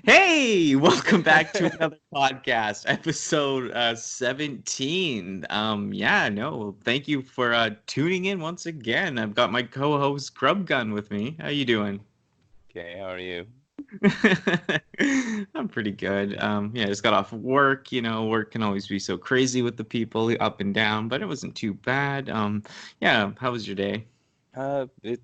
Hey, welcome back to another podcast, episode 17. Thank you for tuning in once again. I've got my co-host Grub Gun with me. How you doing? Okay, how are you? I'm pretty good. Just got off work. Work can always be so crazy with the people up and down, but it wasn't too bad. How was your day? It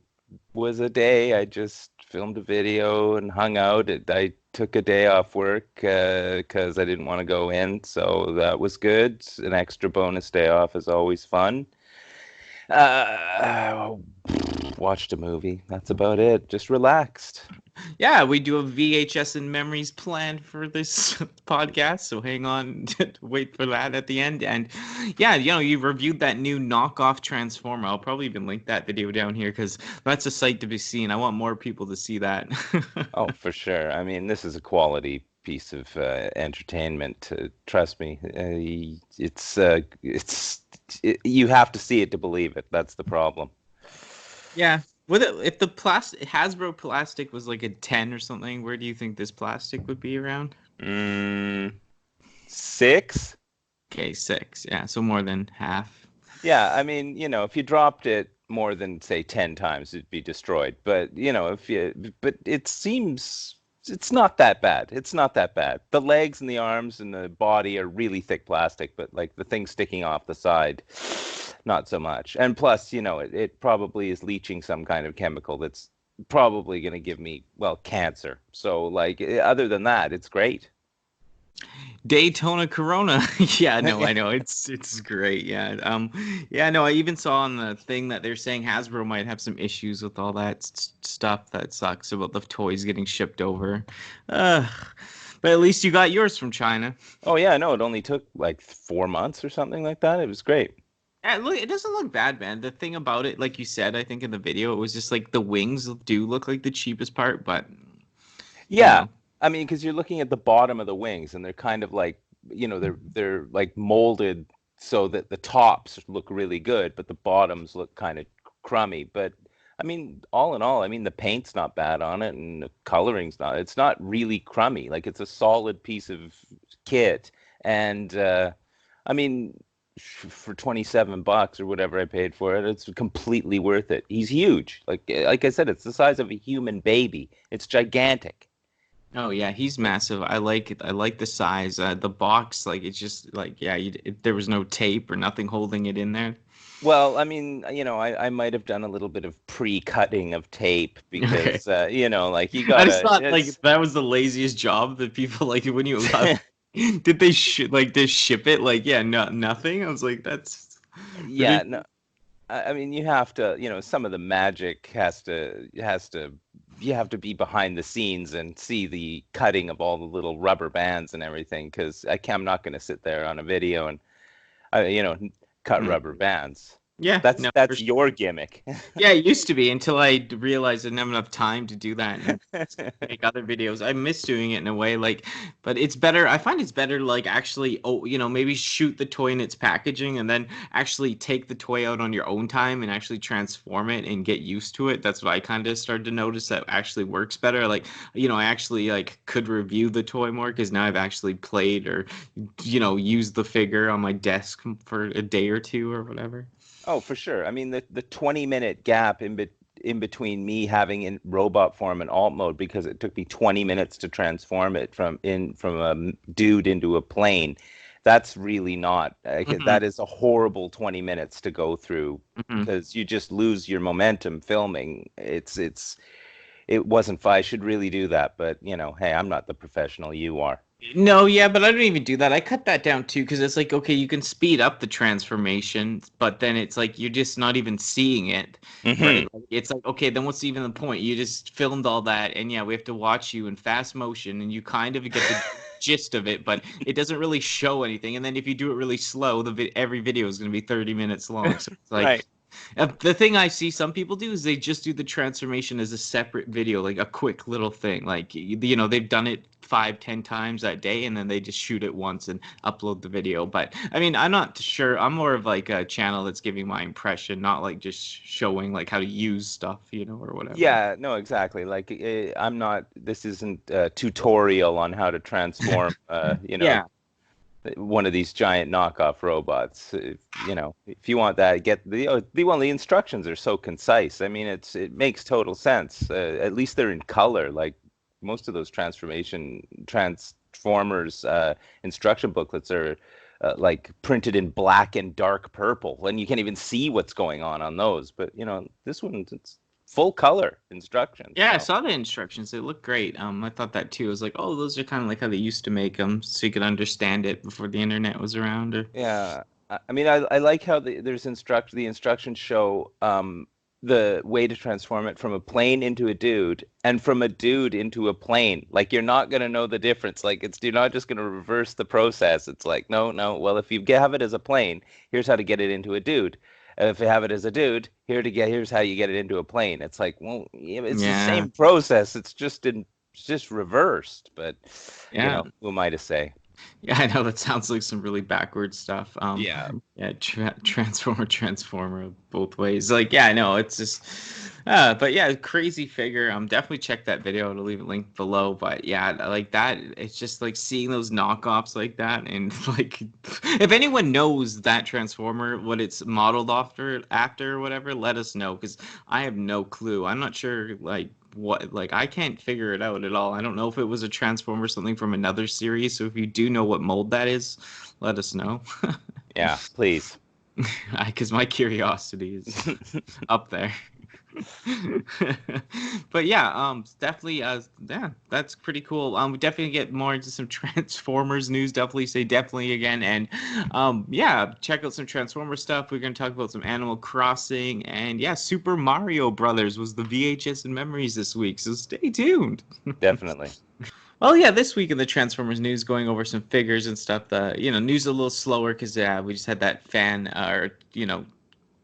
was a day. I just filmed a video and hung out. I took a day off work because I didn't want to go in, so that was good. An extra bonus day off is always fun. Uh, Watched a movie. That's about it. Just relaxed. Yeah, we do a VHS and memories planned for this podcast, so hang on to wait for that at the end. And yeah, you reviewed that new knockoff Transformer. I'll probably even link that video down here because that's a sight to be seen. I want more people to see that. Oh, for sure. I mean, this is a quality piece of entertainment. Trust me. You have to see it to believe it. That's the problem. Yeah. With it, if the plastic Hasbro plastic was like a 10 or something, where do you think this plastic would be around? Mm, 6? Okay, 6. Yeah, so more than half. Yeah, I mean, if you dropped it more than say 10 times, it'd be destroyed. But, but it seems it's not that bad. It's not that bad. The legs and the arms and the body are really thick plastic, but like the thing sticking off the side, not so much. And plus, it probably is leaching some kind of chemical that's probably going to give me, well, cancer. So like other than that, it's great. Daytona Corona. Yeah, no, I know. It's great. Yeah. No, I even saw on the thing that they're saying Hasbro might have some issues with all that stuff that sucks about the toys getting shipped over. Uh, but at least you got yours from China. Oh yeah, no, it only took like 4 months or something like that. It was great. Look, it doesn't look bad, man. The thing about it, like you said, I think in the video, it was just like the wings do look like the cheapest part, but you Yeah, know. I mean, because you're looking at the bottom of the wings, and they're kind of like, they're like molded so that the tops look really good, but the bottoms look kind of crummy. But I mean, all in all, I mean, the paint's not bad on it, and the coloring's not. It's not really crummy. Like it's a solid piece of kit, and I mean, for 27 bucks or whatever I paid for it, it's completely worth it. He's huge. Like I said, it's the size of a human baby. It's gigantic. Oh yeah, he's massive. I like it. I like the size. The box, like it's just like yeah, there was no tape or nothing holding it in there. Well, I mean, I might have done a little bit of pre-cutting of tape Okay. because, like you I just gotta, thought like it's, that was the laziest job that people like when you left. Did they like just ship it? Like yeah, no, nothing. I was like that's yeah, ridiculous. no, I mean, you have to, some of the magic you have to be behind the scenes and see the cutting of all the little rubber bands and everything because I'm not going to sit there on a video and, uh, you know, cut Mhm. rubber bands. Yeah, That's no, for that's sure. your gimmick. Yeah, it used to be until I realized I didn't have enough time to do that and make other videos. I miss doing it in a way, like, but it's better. I find it's better, like, actually, maybe shoot the toy in its packaging and then actually take the toy out on your own time and actually transform it and get used to it. That's what I kind of started to notice that actually works better. Like, I actually like could review the toy more because now I've actually played or, used the figure on my desk for a day or two or whatever. Oh, for sure. I mean, the 20-minute gap in between me having in robot form and alt mode because it took me 20 minutes to transform it from a dude into a plane. That's really not like, Hmm. that is a horrible 20 minutes to go through Hmm. because you just lose your momentum filming. It wasn't fun. I should really do that, but hey, I'm not the professional. You are. No, yeah, but I don't even do that. I cut that down too because it's like, okay, you can speed up the transformation, but then it's like you're just not even seeing it, right? Hmm. Like, it's like, okay, then what's even the point? You just filmed all that, and yeah, we have to watch you in fast motion, and you kind of get the gist of it, but it doesn't really show anything. And then if you do it really slow, every video is going to be 30 minutes long. So it's like, Right. The thing I see some people do is they just do the transformation as a separate video, like a quick little thing. Like they've done it 5, 10 times that day, and then they just shoot it once and upload the video. But I mean, I'm not sure. I'm more of like a channel that's giving my impression, not like just showing like how to use stuff, or whatever. Yeah, no, exactly. Like I'm not. This isn't a tutorial on how to transform. Yeah. One of these giant knockoff robots. If you want that, get the instructions are so concise. I mean, it makes total sense. At least they're in color. Like most of those transformers instruction booklets are like printed in black and dark purple, and you can't even see what's going on those. But this one, it's full color instructions. Yeah, I So. saw the instructions. They look great. I thought that too. I was like, oh, those are kind of like how they used to make them, so you could understand it before the internet was around. Or Yeah, I mean, I like how the instructions show the way to transform it from a plane into a dude and from a dude into a plane. Like you're not gonna know the difference. Like you're not just gonna reverse the process. It's like no, no. Well, if you have it as a plane, here's how to get it into a dude. And if you have it as a dude, here's how you get it into a plane. It's like, well, yeah, it's the yeah, same process. It's just reversed. But yeah. who am I to say? Yeah, I know that sounds like some really backward stuff. Yeah. Yeah, transformer both ways. Like, yeah, I know it's just, but yeah, crazy figure. Definitely check that video. I'll leave a link below. But yeah, like that, it's just like seeing those knockoffs like that, and like, if anyone knows that transformer, what it's modeled after or whatever, let us know because I have no clue. I'm not sure like I can't figure it out at all. I don't know if it was a transformer or something from another series. So if you do know what mold that is, let us know. Yeah, please. Because my curiosity is up there. But yeah, definitely, yeah, that's pretty cool. We definitely get more into some Transformers news. Definitely say definitely again, and yeah, check out some Transformer stuff. We're gonna talk about some Animal Crossing, and yeah, Super Mario Brothers was the VHS and memories this week. So stay tuned. Definitely. Well, yeah, this week in the Transformers news, going over some figures and stuff. The news a little slower because we just had that fan or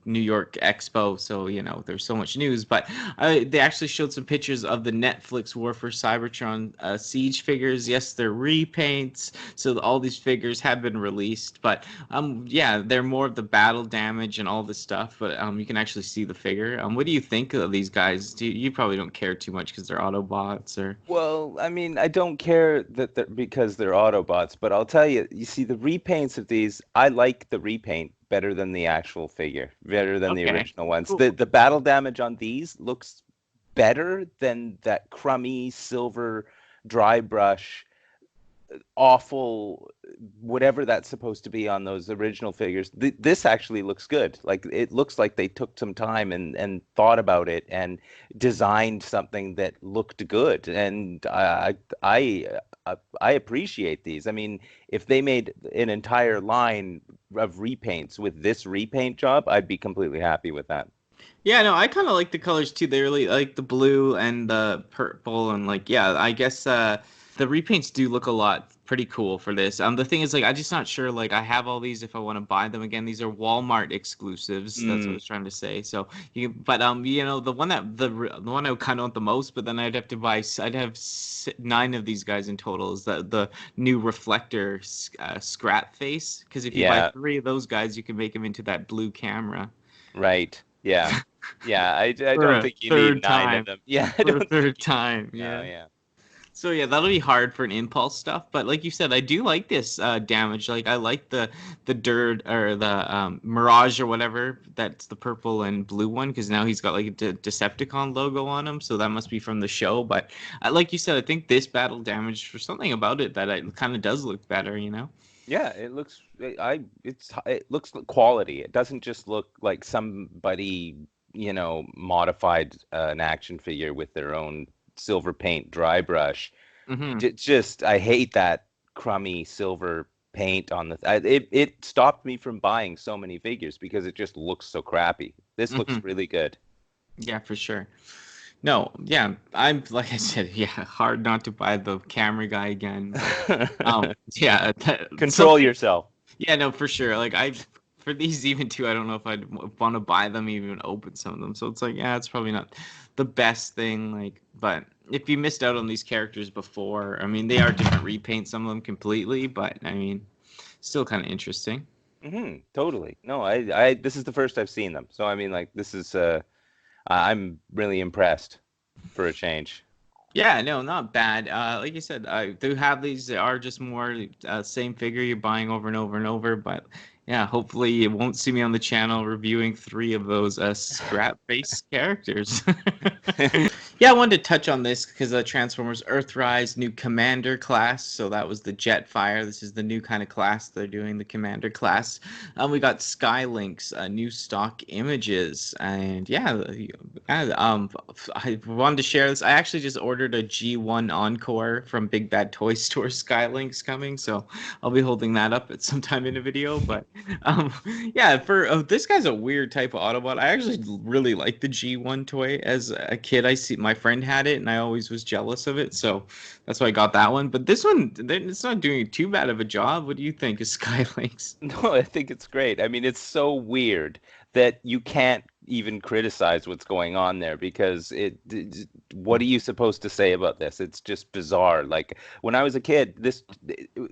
New York Expo, so there's so much news. But they actually showed some pictures of the Netflix War for Cybertron Siege figures. Yes, they're repaints, so all these figures have been released. But yeah, they're more of the battle damage and all this stuff. But you can actually see the figure. What do you think of these guys? You probably don't care too much because they're Autobots, or Well, I mean, I don't care because they're Autobots, but I'll tell you, you see the repaints of these, I like the repaint better than the actual figure, better than the okay, original ones. cool. The battle damage on these looks better than that crummy silver dry brush awful whatever that's supposed to be on those original figures. This actually looks good. Like it looks like they took some time and thought about it and designed something that looked good. And I appreciate these. I mean, if they made an entire line of repaints with this repaint job, I'd be completely happy with that. Yeah, no, I kind of like the colors too. They really like the blue and the purple, and like, yeah, I guess the repaints do look a lot pretty cool for this. The thing is, like, I'm just not sure. Like, I have all these if I want to buy them again. These are Walmart exclusives. That's what I Mm, was trying to say. So but the one the one I kind of want the most, but then I'd have to buy. I'd have 9 of these guys in total. Is the new reflector scrap face? Because if you buy yeah, 3 of those guys, you can make them into that blue camera. right. Yeah. Yeah, I For don't a think you need third 9 of time. them. Yeah, I For a don't think third you need. time, No, yeah. yeah. So yeah, that'll be hard for an impulse stuff. But like you said, I do like this damage. Like I like the dirt or the Mirage or whatever. That's the purple and blue one because now he's got like a Decepticon logo on him. So that must be from the show. But like you said, I think this battle damage for something about it that it kind of does look better. Yeah, it looks it looks like quality. It doesn't just look like somebody, modified an action figure with their own silver paint dry brush. Hmm. It's just I hate that crummy silver paint on it stopped me from buying so many figures because it just looks so crappy. This looks Hmm. really good. Yeah, for sure. No, yeah, I'm like I said, yeah, hard not to buy the camera guy again. But yeah, Control something. yourself. Yeah, no, for sure. Like I for these even too, I don't know if I'd want to buy them, even open some of them. So it's like, yeah, it's probably not the best thing. Like, but if you missed out on these characters before, I mean, they are different repaints, some of them completely, but I mean, still kind of interesting. Totally. No, I this is the first I've seen them. So I mean, like, this is I'm really impressed for a change. Yeah, no, not bad. Like you said, I do have these. They are just more same figure you're buying over and over and over. But yeah, hopefully you won't see me on the channel reviewing 3 of those scrap-based characters. Yeah, I wanted to touch on this because Transformers Earthrise new Commander class. So that was the Jetfire. This is the new kind of class they're doing, the Commander class. We got Lynx, new stock images, and yeah, I wanted to share this. I actually just ordered a G1 Encore from Big Bad Toy Store. Lynx coming, so I'll be holding that up at some time in a video. But yeah, for this guy's a weird type of Autobot. I actually really like the G1 toy. As a kid, I see my friend had it, and I always was jealous of it, so that's why I got that one. But this one, it's not doing too bad of a job. What do you think of Lynx? No, I think it's great. I mean, it's so weird that you can't even criticize what's going on there because what are you supposed to say about this? It's just bizarre. Like when I was a kid,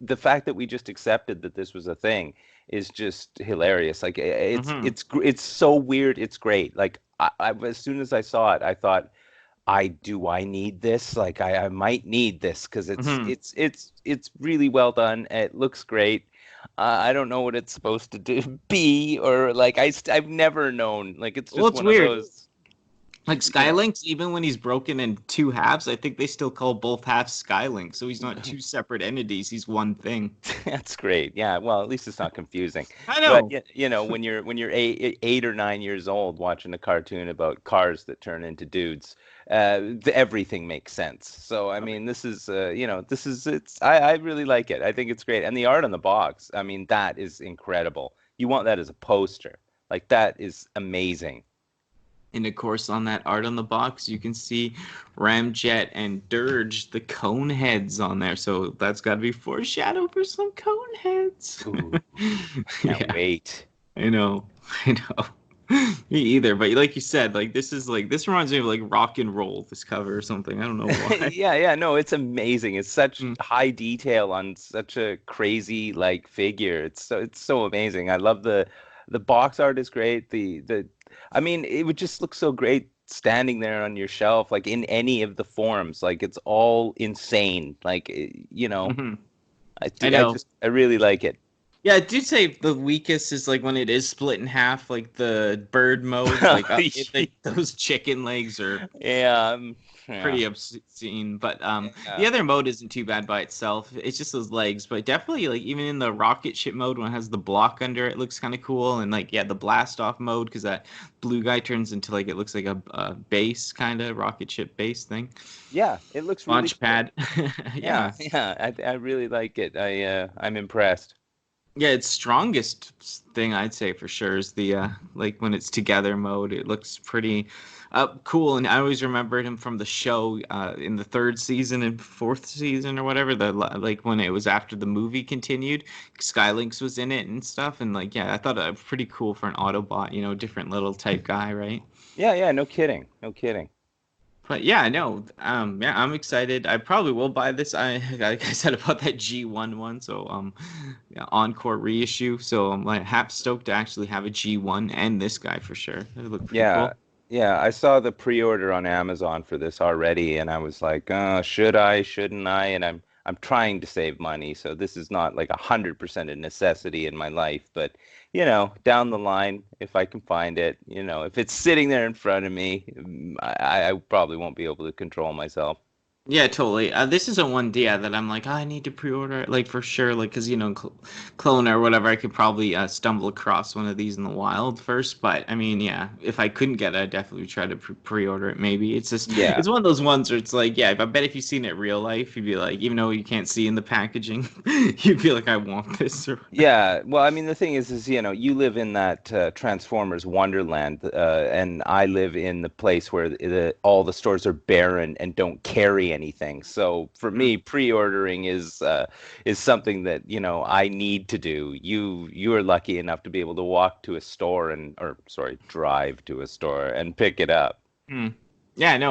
the fact that we just accepted that this was a thing is just hilarious. Like it's so weird. It's great. Like I as soon as I saw it, I thought, I need this. Like I might need this because it's really well done. It looks great. I don't know what it's supposed to be, or like I've never known. Like it's just It's one weird. of those. Like Lynx, even when he's broken in 2 halves, I think they still call both halves Lynx. So he's not 2 separate entities; he's one thing. That's great. Yeah. Well, at least it's not confusing. I know. But when you're 8 or 9 years old watching a cartoon about cars that turn into dudes, everything makes sense. So I mean, this is I really like it. I think it's great, and the art on the box. I mean, that is incredible. You want that as a poster. Like that is amazing. And of course, on that art on the box, you can see Ramjet and Dirge, the cone heads on there. So that's got to be foreshadow for some cone heads. Ooh, can't wait. I know. Me either. But like you said, like this reminds me of like rock and roll, this cover or something. I don't know why. Yeah, no, it's amazing. It's such high detail on such a crazy like figure. It's so amazing. I love the box art is great. I mean, it would just look so great standing there on your shelf, like in any of the forms. Like it's all insane. Like I really like it. Yeah, I do say the weakest is like when it is split in half, like the bird mode, like those chicken legs are pretty obscene. But the other mode isn't too bad by itself. It's just those legs. But definitely, like even in the rocket ship mode, when it has the block under it, looks kind of cool. And like the blast off mode, because that blue guy turns into like it looks like a base kind of rocket ship base thing. Yeah, it looks really launch pad. Yeah. I really like it. I'm impressed. Yeah, its strongest thing I'd say for sure is the like when it's together mode. It looks pretty cool, and I always remembered him from the show in the 3rd season and 4th season or whatever. Like when it was after the movie continued, Lynx was in it and stuff, and like I thought it was pretty cool for an Autobot, different little type guy, right? Yeah, no kidding. But yeah, no, I'm excited. I probably will buy this. Like I said about that G1 one, so Encore reissue. So I'm like half stoked to actually have a G1 and this guy for sure. It look pretty cool. Yeah, I saw the pre-order on Amazon for this already, and I was like, should I, shouldn't I? And I'm trying to save money, so this is not like 100% a necessity in my life, but down the line, if I can find it, if it's sitting there in front of me, I probably won't be able to control myself. Yeah, totally. This isn't one that I'm like, I need to pre-order it, like for sure, like because Clone or whatever, I could probably stumble across one of these in the wild first. But I mean, yeah, if I couldn't get it, I'd definitely try to pre-order it. Maybe it's just it's one of those ones where it's like, I bet if you've seen it in real life, you'd be like, even though you can't see in the packaging, you'd be like, I want this. Yeah, well, I mean, the thing is you live in that Transformers Wonderland, and I live in the place where all the stores are barren and don't carry anything. So for me, pre-ordering is something that, you know, I need to do. You are lucky enough to be able to walk to a store drive to a store and pick it up. Hmm. Yeah, no,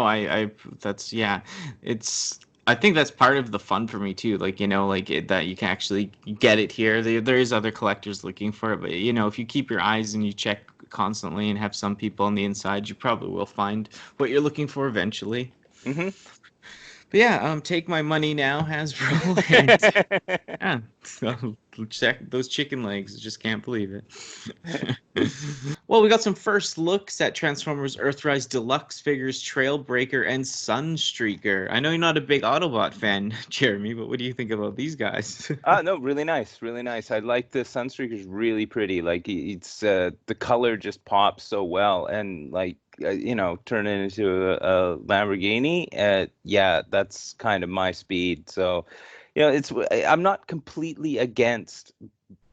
that's, yeah, it's, I think that's part of the fun for me too. Like, you know, like that you can actually get it here. There is other collectors looking for it, but you know, if you keep your eyes and you check constantly and have some people on the inside, you probably will find what you're looking for eventually. Hmm. But yeah, take my money now, Hasbro, and yeah, so check those chicken legs. Just can't believe it. Well, we got some first looks at Transformers Earthrise Deluxe figures, Trailbreaker, and Sunstreaker. I know you're not a big Autobot fan, Jeremy, but what do you think about these guys? No, really nice, really nice. I like the Sunstreaker's really pretty. Like it's the color just pops so well, and like you know, turn it into a Lamborghini. Yeah, that's kind of my speed. So, you know, I'm not completely against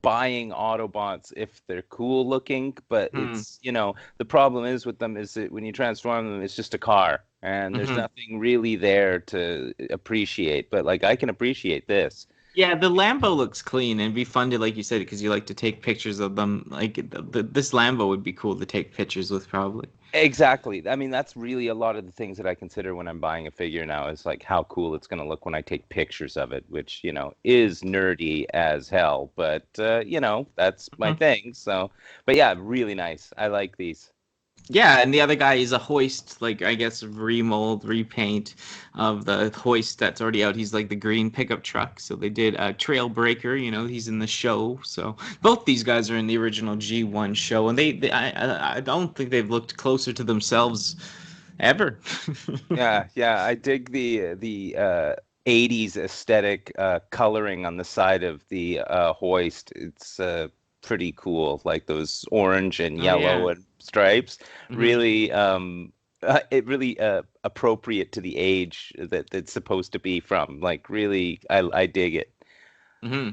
buying Autobots if they're cool looking, but it's, you know, the problem is with them is that when you transform them, it's just a car, and there's nothing really there to appreciate. But like I can appreciate this. Yeah, the Lambo looks clean and be fun to, like you said, because you like to take pictures of them. Like this Lambo would be cool to take pictures with, probably. Exactly. I mean, that's really a lot of the things that I consider when I'm buying a figure now is like how cool it's going to look when I take pictures of it, which, you know, is nerdy as hell, but you know, that's my thing. So, but yeah, really nice. I like these. Yeah, and the other guy is a hoist, like I guess remold, repaint of the hoist that's already out. He's like the green pickup truck. So they did a Trailbreaker, you know, he's in the show. So both these guys are in the original G1 show, and I don't think they've looked closer to themselves ever. Yeah, yeah, I dig the 80s aesthetic coloring on the side of the hoist. It's pretty cool, like those orange and Oh yeah. yellow and stripes. Hmm. Really, it really appropriate to the age that it's supposed to be from. Like, really, I dig it. Hmm.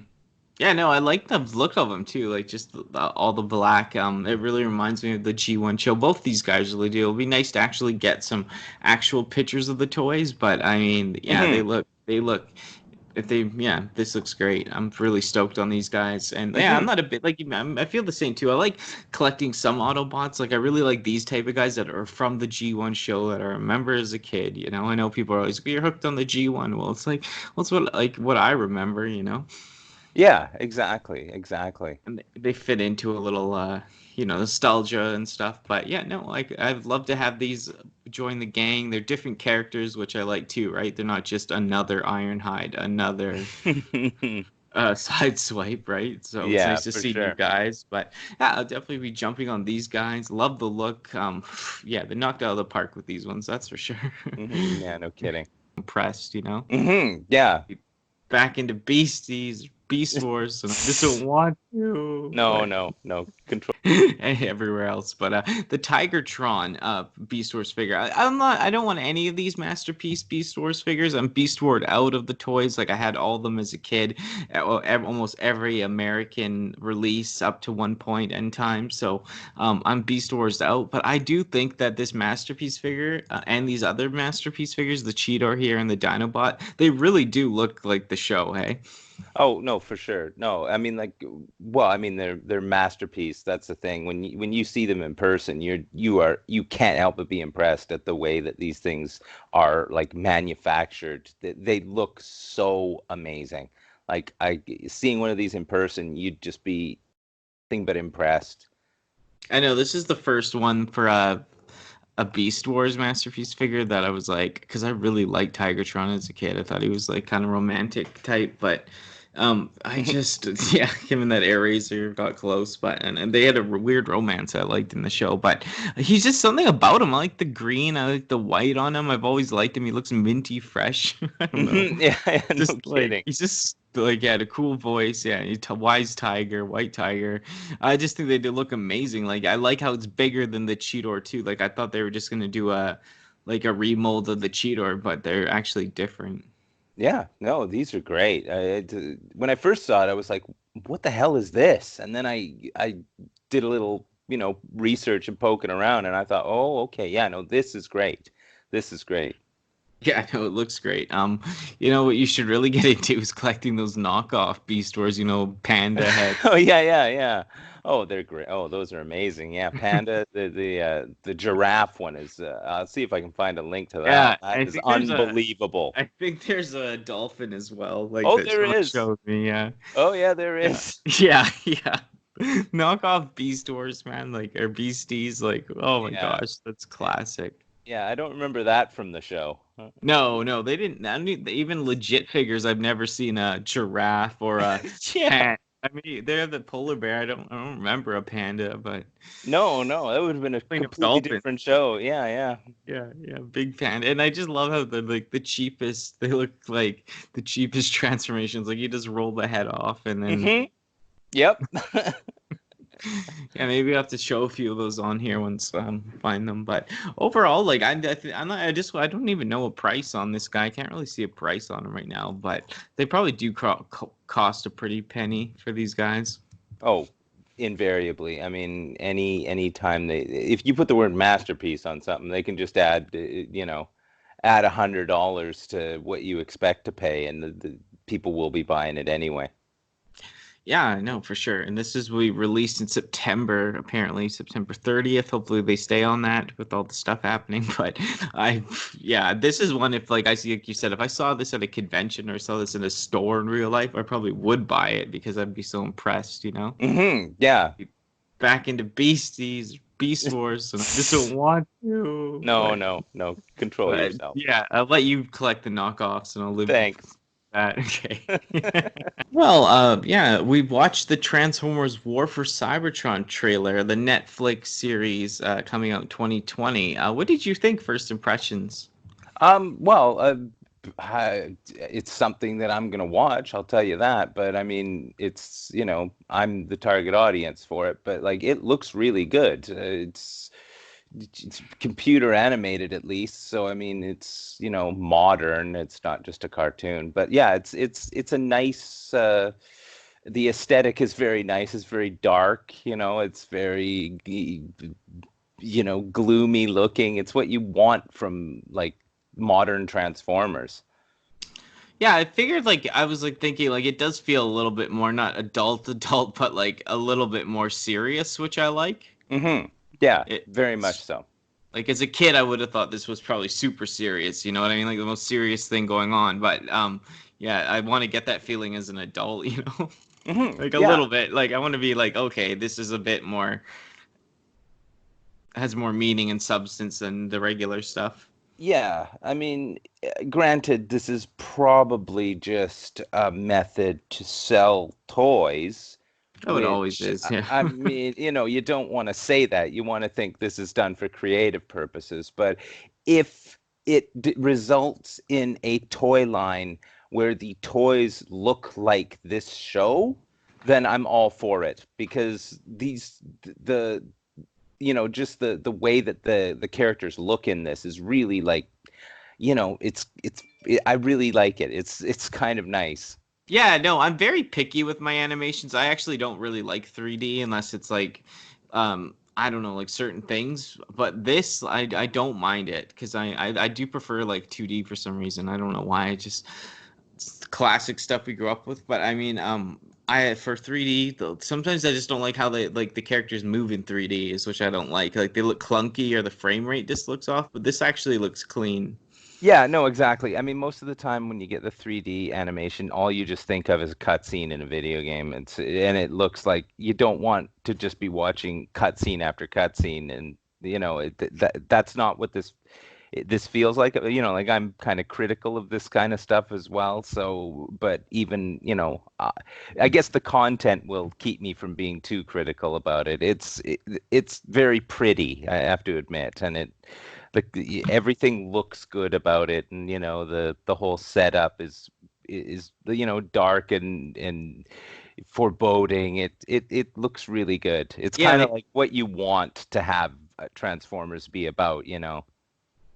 Yeah, no, I like the look of them too. Like just all the black. It really reminds me of the G1 show. Both these guys really do. It'll be nice to actually get some actual pictures of the toys. But I mean, yeah, Hmm. they look. If they, yeah, this looks great. I'm really stoked on these guys. And yeah, I'm Hmm. not a bit like I feel the same too. I like collecting some Autobots. Like I really like these type of guys that are from the G1 show that I remember as a kid. You know, I know people are always you're hooked on the G1. Well, it's like what's what I remember. You know. Yeah, exactly, exactly. And they fit into a little you know, nostalgia and stuff. But yeah, no, like I'd love to have these join the gang. They're different characters, which I like too, right? They're not just another Ironhide, another sideswipe, right? So it's Yeah, nice to for see new sure. guys. But yeah, I'll definitely be jumping on these guys. Love the look. Yeah, they knocked out of the park with these ones, that's for sure. Yeah, no kidding. Impressed, you know. Yeah. Back into Beasties, Beast Wars, and I just don't want to. No, But no, no control. everywhere else. But the Tigatron Beast Wars figure, I don't want any of these Masterpiece Beast Wars figures. I'm Beast Ward out of the toys. Like I had all of them as a kid, almost every American release up to one point in time. So I'm Beast Wars out. But I do think that this Masterpiece figure and these other Masterpiece figures, the Cheetor here and the Dinobot, they really do look like the show. Hey. Oh, no, for sure. No, I mean like well, I mean they're masterpiece. That's the thing. When you see them in person, you can't help but be impressed at the way that these things are like manufactured. They look so amazing. Like I seeing one of these in person, you'd just be nothing but impressed. I know this is the first one for a Beast Wars Masterpiece figure that I was like, because I really liked Tigatron as a kid. I thought he was like kind of romantic type, but I just yeah, him and that Air Razor got close, but and they had a weird romance I liked in the show, but he's just something about him. I like the green, I like the white on him. I've always liked him. He looks minty fresh. I don't know. Yeah, yeah, no Just like kidding. he's just like yeah, had a cool voice. Yeah, he's a wise tiger, white tiger. I just think they do look amazing. Like I like how it's bigger than the Cheetor too. Like I thought they were just gonna do a like a remold of the Cheetor, but they're actually different. Yeah, no, these are great. When I first saw it, I was like, "What the hell is this?" And then I did a little, you know, research and poking around, and I thought, "Oh, okay, yeah, no, this is great. This is great." Yeah, no, it looks great. You know what you should really get into is collecting those knockoff Beast Wars, you know, Panda head. Oh yeah, yeah, yeah. Oh, they're great. Oh, those are amazing. Yeah, Panda, the giraffe one is. I'll see if I can find a link to that. Yeah, That I is think unbelievable. there's a dolphin as well, like Oh, that there Sean is. showed me. Yeah. Oh yeah, there Yeah. is. Yeah, yeah. Knockoff Beast Wars, man, like or Beasties, like oh my Yeah, gosh, that's classic. yeah. I don't remember that from the show. No, no, they didn't. I mean, even legit figures. I've never seen a giraffe or a Yeah. pan. I mean, they're the polar bear. I don't remember a panda, but No, no, that would have been a clean up completely dolphin. different show. Yeah, yeah. Yeah, yeah, big panda. And I just love how the cheapest. They look like the cheapest transformations. Like you just roll the head off, and then Mm-hmm. Yep. yeah, maybe I have to show a few of those on here once find them. But overall, like I'm not, I don't even know a price on this guy. I can't really see a price on him right now, but they probably do cost a pretty penny for these guys. Oh, invariably. I mean, any time if you put the word masterpiece on something, they can just add, add $100 to what you expect to pay, and the people will be buying it anyway. Yeah, I know for sure. And this is we released in September, apparently September 30th. Hopefully they stay on that with all the stuff happening. But yeah, this is one if like I see, like you said, if I saw this at a convention or saw this in a store in real life, I probably would buy it because I'd be so impressed, you know? Mm-hmm. Yeah. Back into Beasties, Beast Wars, and I just don't want to. No, no, no. Control But yourself. yeah, I'll let you collect the knockoffs and I'll live with Thanks. that. Okay. Well, yeah, we watched the Transformers War for Cybertron trailer, the Netflix series coming out in 2020. What did you think, first impressions? Well, it's something that I'm gonna watch, I'll tell you that. But I mean, I'm the target audience for it. But like, it looks really good. It's computer animated at least, so I mean, it's modern. It's not just a cartoon. But yeah, it's a nice. The aesthetic is very nice. It's very dark. It's very gloomy looking. It's what you want from like modern Transformers. Yeah, I figured like I was like thinking like it does feel a little bit more not adult, but like a little bit more serious, which I like. Mm-hmm. Yeah, very much It's so. like as a kid, I would have thought this was probably super serious. You know what I mean? Like the most serious thing going on. But yeah, I want to get that feeling as an adult. You know, Mm-hmm. like a Yeah, little bit. Like I want to be like, okay, this is a bit more has more meaning and substance than the regular stuff. yeah. I mean, granted, this is probably just a method to sell toys, Oh, it always which is. I Yeah. I mean, you don't want to say that. You want to think this is done for creative purposes. But if it results in a toy line where the toys look like this show, then I'm all for it because the just the way that the characters look in this is really like, I really like it. It's kind of nice. Yeah, no, I'm very picky with my animations. I actually don't really like 3D unless it's like I don't know, like certain things. But this I don't mind it because I do prefer like 2D for some reason. I don't know why. It's the classic stuff we grew up with. But I mean, I for 3D sometimes I just don't like how they like the characters move in 3D is which I don't like. Like they look clunky or the frame rate just looks off, but this actually looks clean. Yeah, no, exactly. I mean, most of the time when you get the 3D animation, all you just think of is a cutscene in a video game. And it looks like you don't want to just be watching cutscene after cutscene, and that's not what this feels like. Like I'm kind of critical of this kind of stuff as well. So, but even I guess the content will keep me from being too critical about it. It's very pretty, I have to admit, and everything looks good about it, and the whole setup is dark and foreboding. It looks really good. It's Yeah, kind of like what you want to have Transformers be about.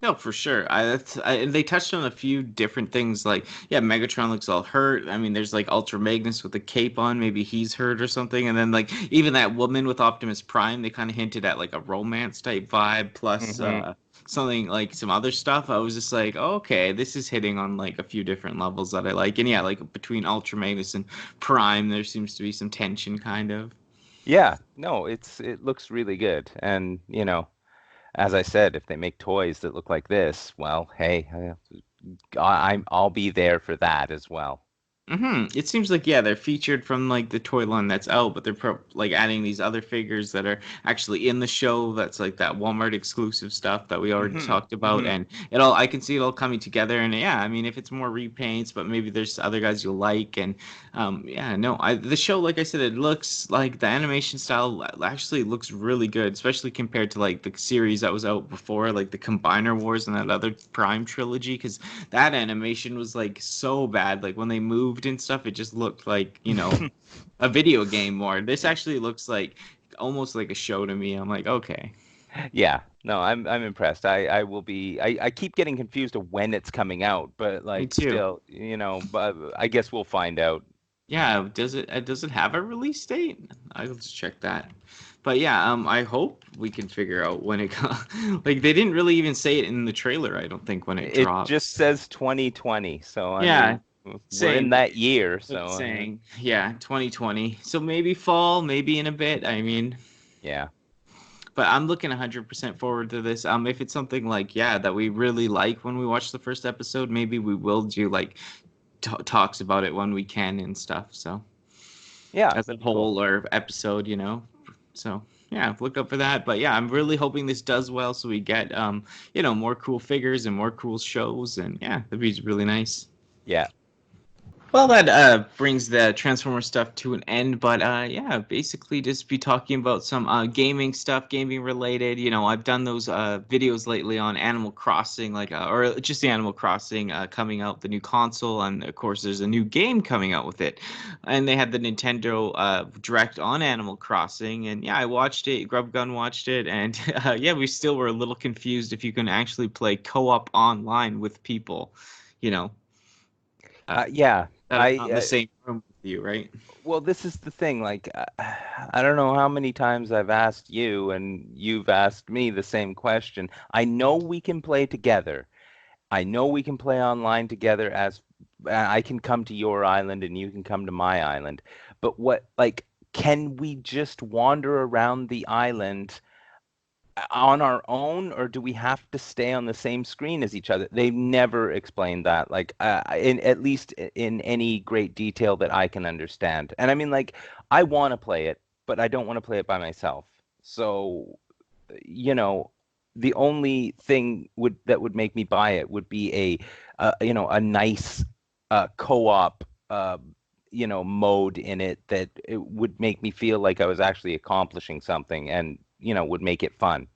no, for sure. And they touched on a few different things. Like, yeah, Megatron looks all hurt. I mean, there's like Ultra Magnus with a cape on. Maybe he's hurt or something. And then like even that woman with Optimus Prime, they kind of hinted at like a romance type vibe. Plus, Hmm. something like some other stuff, I was just like, oh, okay, this is hitting on like a few different levels that I like. And yeah, like between Ultra Magnus and Prime, there seems to be some tension kind of. Yeah, no, it looks really good. And, as I said, if they make toys that look like this, well, hey, I'll be there for that as well. It seems like yeah, they're featured from like the toy line that's out, but they're like adding these other figures that are actually in the show. That's like that Walmart exclusive stuff that we already Hmm. talked about, Hmm. and it all I can see it all coming together. And yeah, I mean, if it's more repaints, but maybe there's other guys you'll like, and yeah, no, the show, like I said, it looks like the animation style actually looks really good, especially compared to like the series that was out before, like the Combiner Wars and that other Prime trilogy, because that animation was like so bad. Like when they moved and stuff, it just looked like, a video game more. This actually looks like almost like a show to me. I'm like, okay. Yeah, no, I'm impressed. I will be. I keep getting confused of when it's coming out, but Me like too. still, but I guess we'll find out. Yeah, does it have a release date? I'll just check that. But yeah, I hope we can figure out when it like they didn't really even say it in the trailer, I don't think, when it It just drops. says 2020, so I Yeah, mean, we're in same. that year, But so I mean, saying, yeah, 2020. So maybe fall, maybe in a bit. I mean, yeah. but I'm looking 100% forward to this. If it's something like, yeah, that we really like when we watch the first episode, maybe we will do like talks about it when we can and stuff. So Yeah, as a that'd be cool. whole or episode. So yeah, look up for that. But yeah, I'm really hoping this does well, so we get more cool figures and more cool shows, and yeah, that'd be really nice. Yeah. Well, that brings the Transformer stuff to an end, but yeah, basically just be talking about some gaming stuff, gaming related. I've done those videos lately on Animal Crossing, like or just the Animal Crossing coming out, the new console, and of course there's a new game coming out with it. And they had the Nintendo Direct on Animal Crossing, and yeah, I watched it. Grub Gun watched it, and yeah, we still were a little confused if you can actually play co-op online with people. You know. Uh, Yeah. that are not in the same room with you, right? Well, this is the thing. Like, I don't know how many times I've asked you, and you've asked me the same question. I know we can play together. I know we can play online together as I can come to your island and you can come to my island. But can we just wander around the island on our own, or do we have to stay on the same screen as each other? They've never explained that, like, in at least in any great detail that I can understand. And I mean, like, I want to play it, but I don't want to play it by myself. So, you know, the only thing that would make me buy it would be a nice co-op mode in it that it would make me feel like I was actually accomplishing something and would make it fun.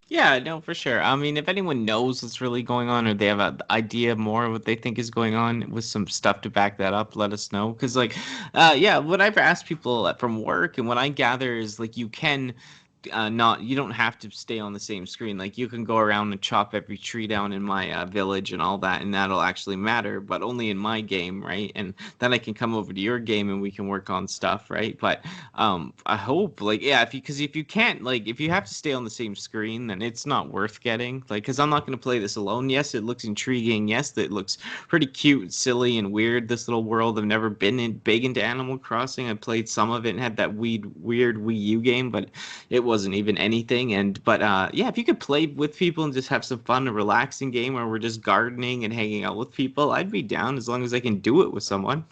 Yeah, no, for sure. I mean, if anyone knows what's really going on or they have an idea more of what they think is going on with some stuff to back that up, let us know. Because, like, yeah, what I've asked people from work and what I gather is, like, you don't have to stay on the same screen. Like you can go around and chop every tree down in my village and all that, and that'll actually matter, but only in my game, right? And then I can come over to your game and we can work on stuff, right? But I hope, like, yeah, if you can't, like, if you have to stay on the same screen, then it's not worth getting. Like, because I'm not going to play this alone. Yes, it looks intriguing. Yes, it looks pretty cute, silly, and weird. This little world. I've never been big into Animal Crossing. I played some of it and had that weird Wii U game, but it wasn't even anything. And but yeah, if you could play with people and just have some fun, a relaxing game where we're just gardening and hanging out with people, I'd be down as long as I can do it with someone.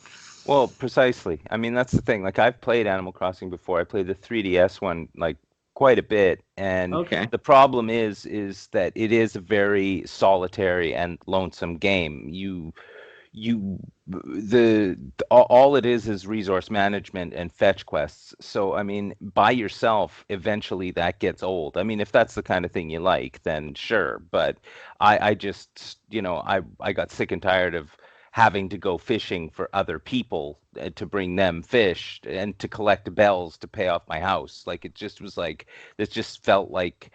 Well, precisely. I mean, that's the thing. Like, I've played Animal Crossing before. I played the 3DS one like quite a bit, and Okay. the problem is that it is a very solitary and lonesome game. You all it is resource management and fetch quests. So I mean, by yourself, eventually that gets old. I mean, if that's the kind of thing you like, then sure. But I just I got sick and tired of having to go fishing for other people to bring them fish and to collect bells to pay off my house. Like, it just was like, it just felt like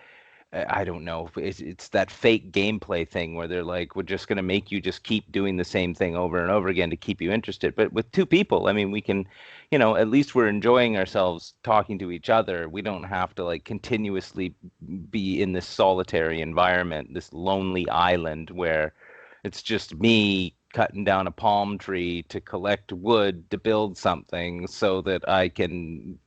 I don't know. It's that fake gameplay thing where they're like, we're just going to make you just keep doing the same thing over and over again to keep you interested. But with two people, I mean, we can, at least we're enjoying ourselves talking to each other. We don't have to like continuously be in this solitary environment, this lonely island where it's just me cutting down a palm tree to collect wood to build something so that I can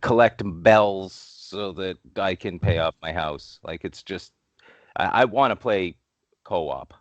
collect bells so that I can pay off my house. Like it's just I want to play co-op.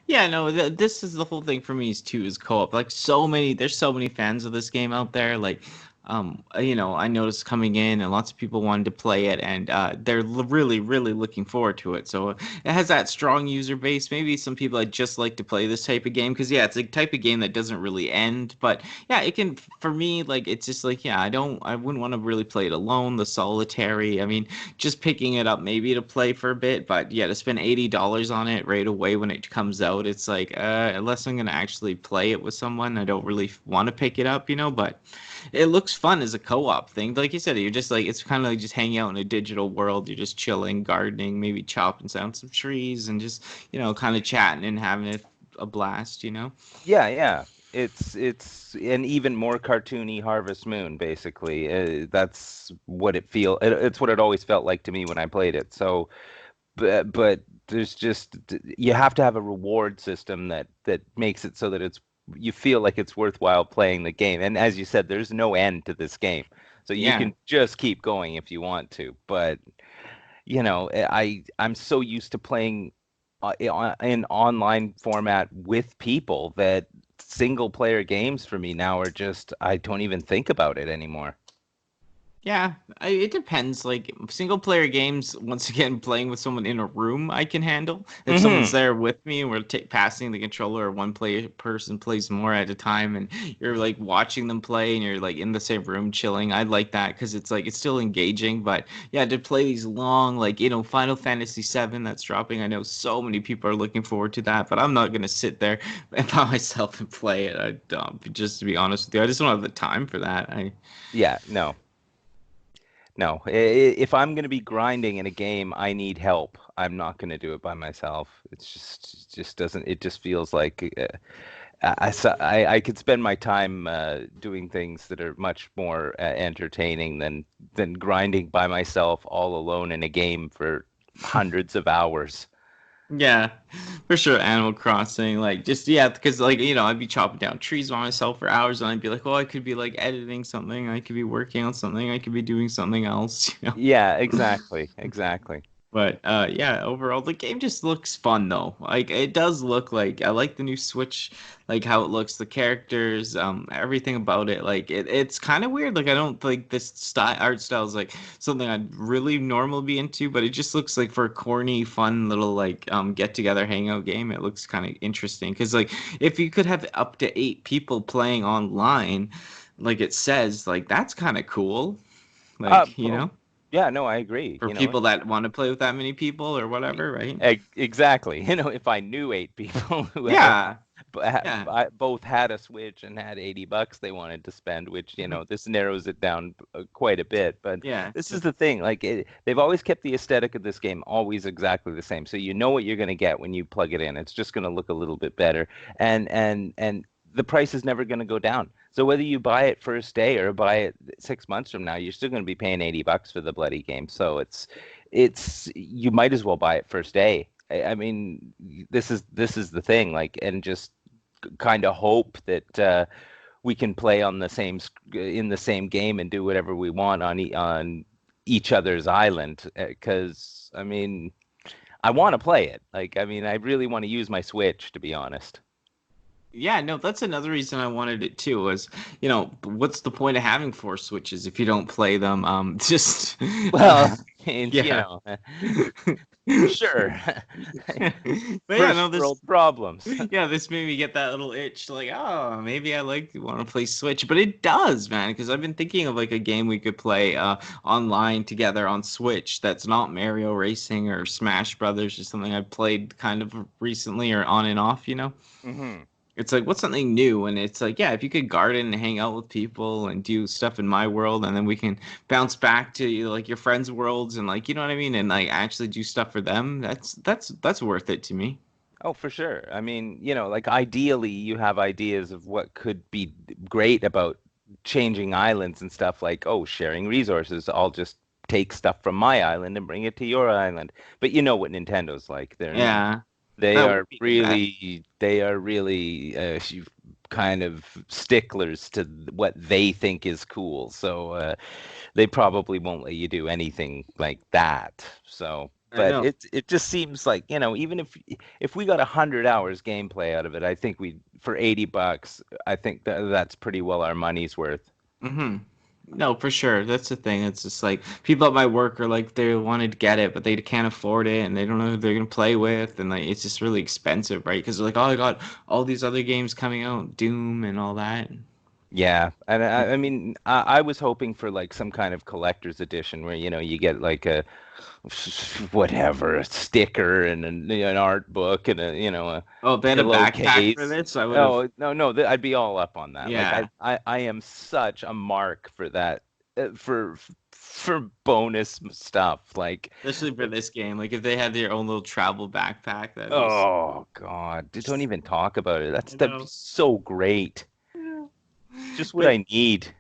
Yeah, no, this is the whole thing for me is too is co-op. Like there's so many fans of this game out there. Like, I noticed coming in and lots of people wanted to play it, and they're really, really looking forward to it. So it has that strong user base. Maybe some people that just like to play this type of game because yeah, it's a type of game that doesn't really end. But yeah, it can for me like it's just like yeah, I wouldn't want to really play it alone. The solitary. I mean, just picking it up maybe to play for a bit, but yeah, to spend $80 on it right away when it comes out, it's like unless I'm gonna actually play it with someone, I don't really want to pick it up, but it looks fun as a co-op thing. Like you said, you're just like it's kind of like just hanging out in a digital world. You're just chilling, gardening, maybe chopping down some trees and just, kind of chatting and having a blast. Yeah, yeah. It's an even more cartoony Harvest Moon, basically. That's what it's what it always felt like to me when I played it. So, but there's just you have to have a reward system that makes it so that you feel like it's worthwhile playing the game. And as you said, there's no end to this game. So you Yeah. can just keep going if you want to. But, I'm so used to playing in online format with people that single player games for me now are just I don't even think about it anymore. Yeah, it depends. Like single player games, once again, playing with someone in a room, I can handle. If someone's Hmm. there with me and we're passing the controller, or person plays more at a time, and you're like watching them play, and you're like in the same room chilling. I like that because it's like it's still engaging. But yeah, to play these long, like Final Fantasy VII that's dropping, I know so many people are looking forward to that, but I'm not gonna sit there by myself and play it. I don't. Just to be honest with you, I just don't have the time for that. Yeah, no. No, if I'm going to be grinding in a game, I need help. I'm not going to do it by myself. It just doesn't. It just feels like I could spend my time doing things that are much more entertaining than grinding by myself all alone in a game for hundreds of hours. Yeah, for sure. Animal Crossing, like just yeah, because like I'd be chopping down trees by myself for hours, and I'd be like, oh, I could be like editing something, I could be working on something, I could be doing something else, Yeah, exactly, exactly. But yeah, overall the game just looks fun though. Like it does look like I like the new Switch, like how it looks, the characters, everything about it. Like it's kind of weird. Like I don't think this art style is like something I'd really normally be into, but it just looks like for a corny, fun little like get together hangout game. It looks kind of interesting because like if you could have up to 8 people playing online, like it says, like that's kind of cool. Uh, Like oh, yeah, no, I agree. for people that want to play with that many people or whatever, right? Exactly. If I knew 8 people who Yeah, yeah, both had a Switch and had $80 they wanted to spend, which, this narrows it down quite a bit. But yeah, this is the thing, like they've always kept the aesthetic of this game always exactly the same. So you know what you're going to get when you plug it in. It's just going to look a little bit better. And the price is never going to go down. So whether you buy it first day or buy it 6 months from now, you're still going to be paying $80 for the bloody game. So it's you might as well buy it first day. I mean, this is the thing, like, and just kind of hope that we can play on the same in the same game and do whatever we want on each other's island. Because I mean, I want to play it. Like, I mean, I really want to use my Switch, to be honest. yeah. No, that's another reason I wanted it too. Was what's the point of having 4 switches if you don't play them? Just Well, and, yeah. sure. But yeah, First no, this world problems. yeah, this made me get that little itch, like, oh, maybe I like want to play Switch, but it does, man, because I've been thinking of like a game we could play online together on Switch that's not Mario Racing or Smash Brothers or something I've played kind of recently or on and off. Hmm. It's like, what's something new? And it's like, yeah, if you could garden and hang out with people and do stuff in my world, and then we can bounce back to like your friends' worlds and like, you know what I mean, and like actually do stuff for them. That's worth it to me. Oh, for sure. I mean, like ideally you have ideas of what could be great about changing islands and stuff like, oh, sharing resources. I'll just take stuff from my island and bring it to your island. But you know what Nintendo's like. Yeah, They that would are be the best. really kind of sticklers to what they think is cool. So they probably won't let you do anything like that. So, I but know. it just seems like, even if we got 100 hours gameplay out of it, I think we for $80, I think that's pretty well our money's worth. Hmm. No, for sure. That's the thing. It's just like people at my work are like they wanted to get it, but they can't afford it, and they don't know who they're gonna play with, and like it's just really expensive, right? Because they're like, oh, I got all these other games coming out, Doom and all that. Yeah, and I mean, I was hoping for like some kind of collector's edition where you get like a whatever, a sticker and an art book and a Oh, if they had a backpack for pillowcase. this, I would have. Oh, no, no, I'd be all up on that. Like Yeah, I am such a mark for that, for bonus stuff. Like, especially for this game. Like if they had their own little travel backpack, that'd be. oh God, don't even talk about it. I That'd be know. so great. Yeah. Just what But I need.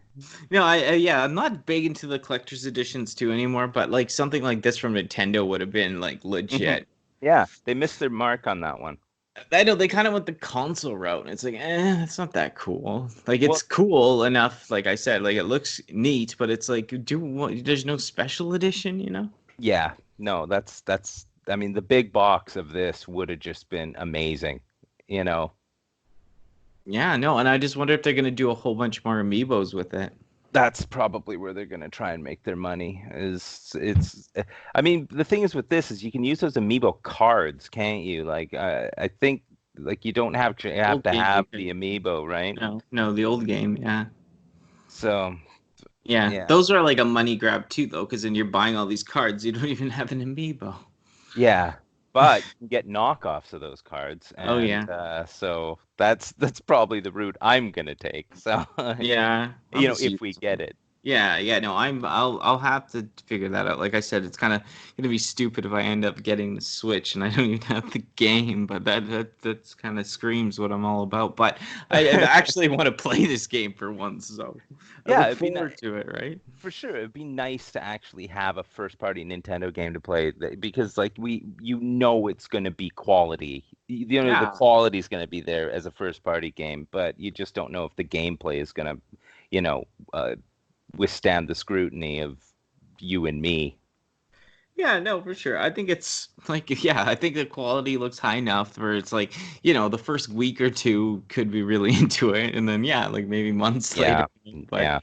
no, yeah, I'm not big into the collector's editions too anymore. But like something like this from Nintendo would have been like Hmm. legit. Yeah, they missed their mark on that one. I know they kind of went the console route, and it's like, it's not that cool. Like Well, it's cool enough, like I said, like it looks neat, but it's like, there's no special edition, you know? yeah, no, that's I mean the big box of this would have just been amazing, you know. Yeah, no, and I just wonder if they're gonna do a whole bunch more amiibos with it. That's probably where they're going to try and make their money. I mean, the thing is with this is you can use those amiibo cards, can't you? Like I think like you don't have Old to game, you have the can. amiibo, right? No, the old game, yeah. So, Yeah, yeah. those are like a money grab too, though, because then you're buying all these cards, you don't even have an amiibo. Yeah, but you can get knockoffs of those cards, Oh and yeah, so that's probably the route I'm gonna take. So, yeah. I'll just use. if we get it. Yeah, yeah, no, I'll have to figure that out. Like I said, it's kind of gonna be stupid if I end up getting the Switch and I don't even have the game, but that's kind of screams what I'm all about. But I actually want to play this game for once, so I Yeah, look it'd be forward nice. to it, right? For sure, it'd be nice to actually have a first-party Nintendo game to play because, like, it's going to be quality. The Yeah. quality is going to be there as a first-party game, but you just don't know if the gameplay is going to, you know, uh, withstand the scrutiny of you and me. Yeah, no, for sure. I think it's like, yeah, I think the quality looks high enough where it's like, the first week or two could be really into it, and then yeah, like maybe months later. Yeah, But yeah.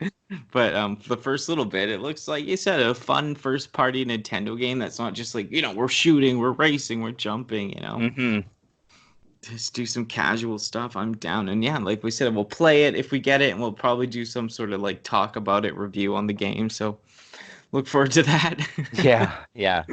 the first little bit, it looks like you said a fun first party Nintendo game that's not just like, we're shooting, we're racing, we're jumping. Hmm. Just do some casual stuff. I'm down. And yeah, like we said, we'll play it if we get it, and we'll probably do some sort of like talk about it review on the game. So look forward to that. Yeah, yeah.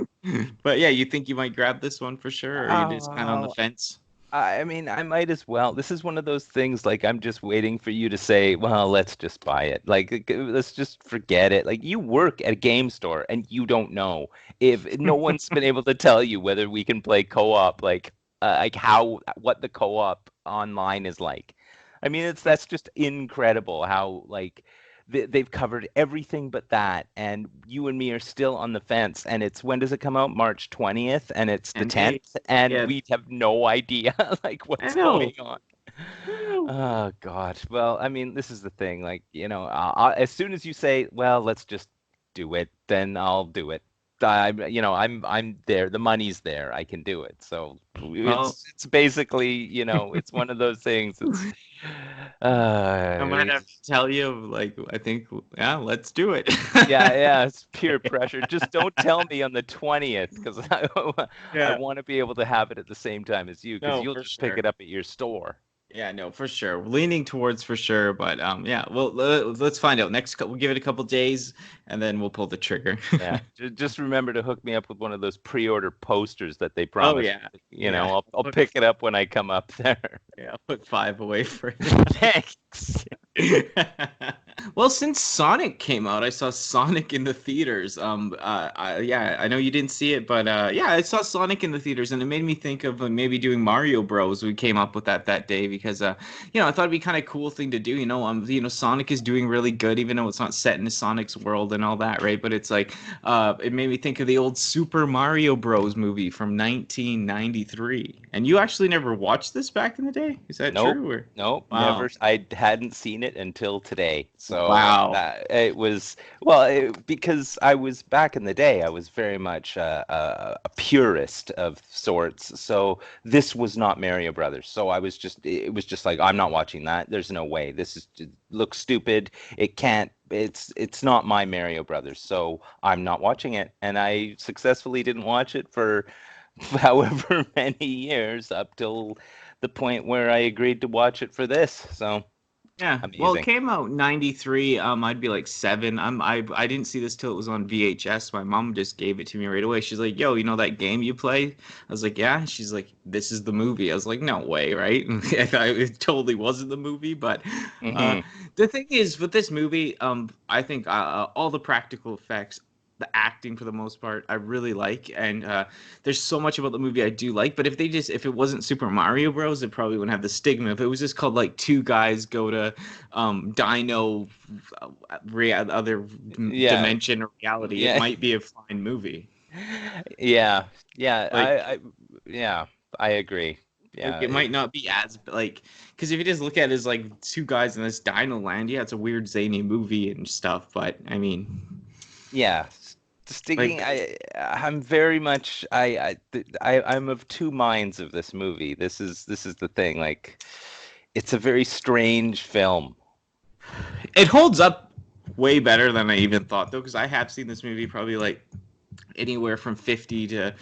But yeah, you think you might grab this one for sure, or are you just kind of on the Oh, fence? I mean, I might as well. This is one of those things like I'm just waiting for you to say, well, let's just buy it. Like, let's just forget it. Like, you work at a game store and you don't know if no one's been able to tell you whether we can play co-op, like what the co-op online is like. I mean, that's just incredible how like they've covered everything but that, and you and me are still on the fence. And it's when does it come out? March 20th, and it's the 10 days. 10th, and Yeah, we have no idea like I what's know. going on. I know. Oh God. Well, I mean, this is the thing. Like, as soon as you say, well, let's just do it, then I'll do it. I'm there. The money's there. I can do it. So Well, it's basically, it's one of those things. I might We have to just, tell you, like, I think, yeah, let's do it. yeah, yeah, it's peer pressure. Just don't tell me on the 20th because I Yeah, want to be able to have it at the same time as you because no, you'll for just pick sure. it up at your store. Yeah, no, for sure. Leaning towards for sure, but yeah. Well, let's find out. We'll give it a couple days, and then we'll pull the trigger. Yeah, just remember to hook me up with one of those pre-order posters that they Oh promised. yeah, You yeah. know, I'll Put pick it up when I come up there. yeah, I'll put 5 away for Thanks. you. Well, since Sonic came out, I saw Sonic in the theaters. Yeah, I know you didn't see it, but yeah, I saw Sonic in the theaters, and it made me think of maybe doing Mario Bros. We came up with that day because I thought it'd be kind of cool thing to do. Sonic is doing really good, even though it's not set in Sonic's world and all that, right? But it's like, it made me think of the old Super Mario Bros. Movie from 1993. And you actually never watched this back in the day? Is that Nope. true? Or Nope, wow, never. I hadn't seen it until today. So wow. that it was because I was back in the day. I was very much a purist of sorts. So this was not Mario Brothers. So it was just like I'm not watching that. There's no way. It looks stupid. It can't. It's not my Mario Brothers. So I'm not watching it. And I successfully didn't watch it for however many years up till the point where I agreed to watch it for this. So Yeah, well, it amazing. came out 93. I'd be like 7. I didn't see this till it was on VHS. My mom just gave it to me right away. She's like, "Yo, you know that game you play?" I was like, "Yeah." She's like, "This is the movie." I was like, "No way, right?" It totally wasn't the movie, but uh, Hmm. the thing is with this movie, I think all the practical effects, the acting for the most part, I really like, and there's so much about the movie I do like. But if it wasn't Super Mario Bros, it probably wouldn't have the stigma. If it was just called like two guys go to Dino other Yeah, dimension or reality, it yeah, might be a fine movie. yeah, yeah. Like Yeah, I agree. like Yeah, it might not be as like because if you just look at it as like two guys in this Dino land, yeah, it's a weird zany movie and stuff. But I mean, yeah. Sticking, like I'm very much, I'm of two minds of this movie. This is the thing. Like, it's a very strange film. it holds up way better than I even thought though, because I have seen this movie probably like anywhere from 50 to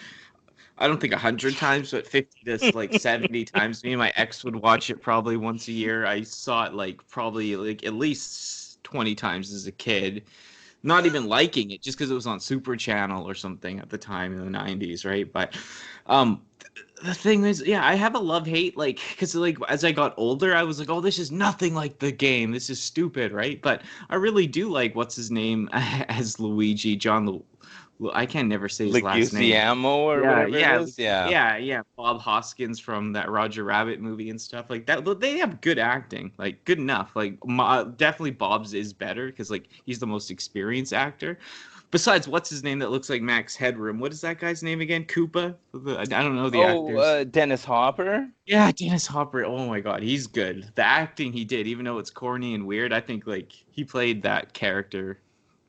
I don't think 100 times, but 50 to like 70 times. Me and my ex would watch it probably once a year. I saw it like probably like at least 20 times as a kid. Not even liking it just because it was on Super Channel or something at the time in the 90s, right? But um the thing is, yeah, I have a love hate, like, because like as I got older, I was like, oh, this is nothing like the game. This is stupid, right? But I really do like what's his name as Luigi, I can never say his last name. Leguizamo or Yeah, whatever it yeah, is. Yeah. yeah. Bob Hoskins from that Roger Rabbit movie and stuff like that. They have good acting, like good enough. Like definitely Bob's is better because like he's the most experienced actor. Besides, what's his name that looks like Max Headroom? What is that guy's name again? Koopa? I don't know the Oh, actors. Dennis Hopper. Yeah, Dennis Hopper. Oh my God, he's good. The acting he did, even though it's corny and weird, I think like he played that character.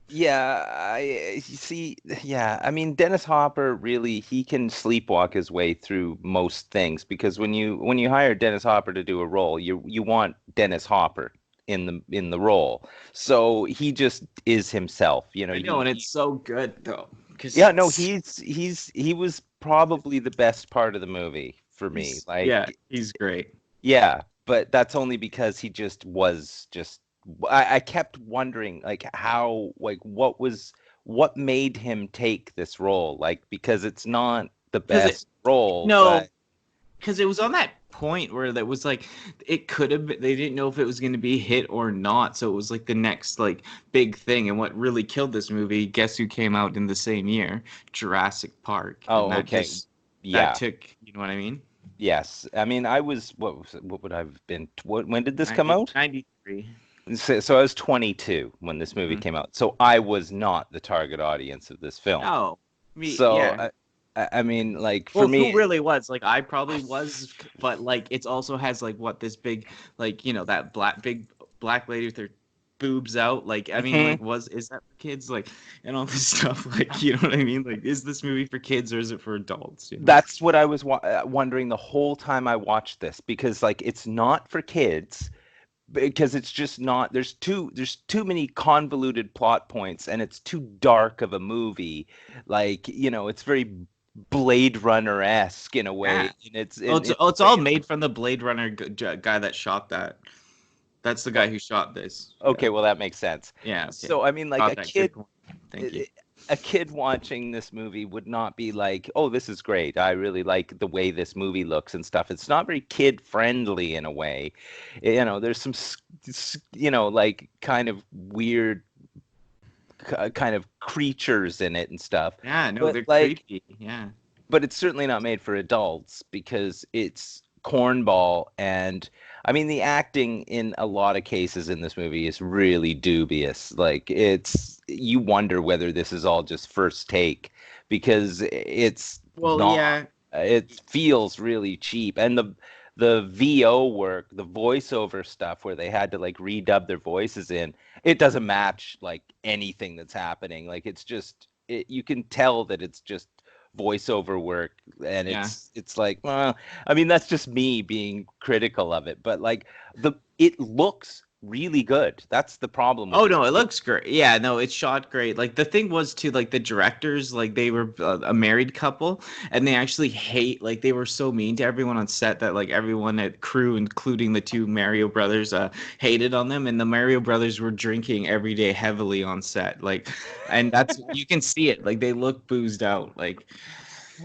Yeah, you see, yeah, I mean Dennis Hopper really he can sleepwalk his way through most things because when you hire Dennis Hopper to do a role, you want Dennis Hopper in the role. So he just is himself, you know. I know, and it's so good though, Yeah, no, because he was probably the best part of the movie for me. yeah, Like, he's great. yeah, but that's only because he just was just I kept wondering like how like what made him take this role? Like because it's not the Because it best role, no, but because it was on that point where that was like it could have been, they didn't know if it was going to be a hit or not, so it was like the next like big thing. And what really killed this movie, guess who came out in the same year? Jurassic Park. And oh, that okay. just that Yeah. took, you know what I mean? Yes. I mean, I was what would I've been when did this come out? 93. So I was 22 when this movie Mhm. came out. So I was not the target audience of this film. No, me, So yeah. I mean, like for Well, who me, really was? Like, I probably was, but like, it also has like what this big, like, that big black lady with her boobs out. Like, I mean, mhm, like, is that for kids? Like, and all this stuff. Like, you know what I mean? Like, is this movie for kids or is it for adults? You know? that's what I was wondering the whole time I watched this because like it's not for kids because it's just not there's too many convoluted plot points and it's too dark of a movie. Like, you know, it's very Blade Runner-esque in a way, Yeah. and it's Oh, in it's all made from the Blade Runner guy that shot that. That's the guy who shot this. Yeah. okay, well that makes sense. Yeah. Okay. So I mean, like Got that. Good point. Thank you. a kid watching this movie would not be like, "Oh, this is great. I really like the way this movie looks and stuff." It's not very kid friendly in a way. There's some like kind of weird kind of creatures in it and stuff. Yeah. No, But they're like creepy. Yeah. but it's certainly not made for adults because it's cornball. And I mean, the acting in a lot of cases in this movie is really dubious. Like, you wonder whether this is all just first take because it's Well, not. yeah. It feels really cheap. And the VO work, the voiceover stuff where they had to like redub their voices in, it doesn't match like anything that's happening. Like, you can tell that it's just voiceover work, and Yeah. it's like, well, I mean, that's just me being critical of it, but like it looks really good. That's the problem with Oh this. no, it looks great. Yeah, no, it's shot great. Like the thing was too, like the directors, like they were a married couple, and they actually like they were so mean to everyone on set that like everyone at crew, including the two Mario brothers, hated on them. And the Mario brothers were drinking every day heavily on set, like, and that's you can see it. Like they look boozed out. Like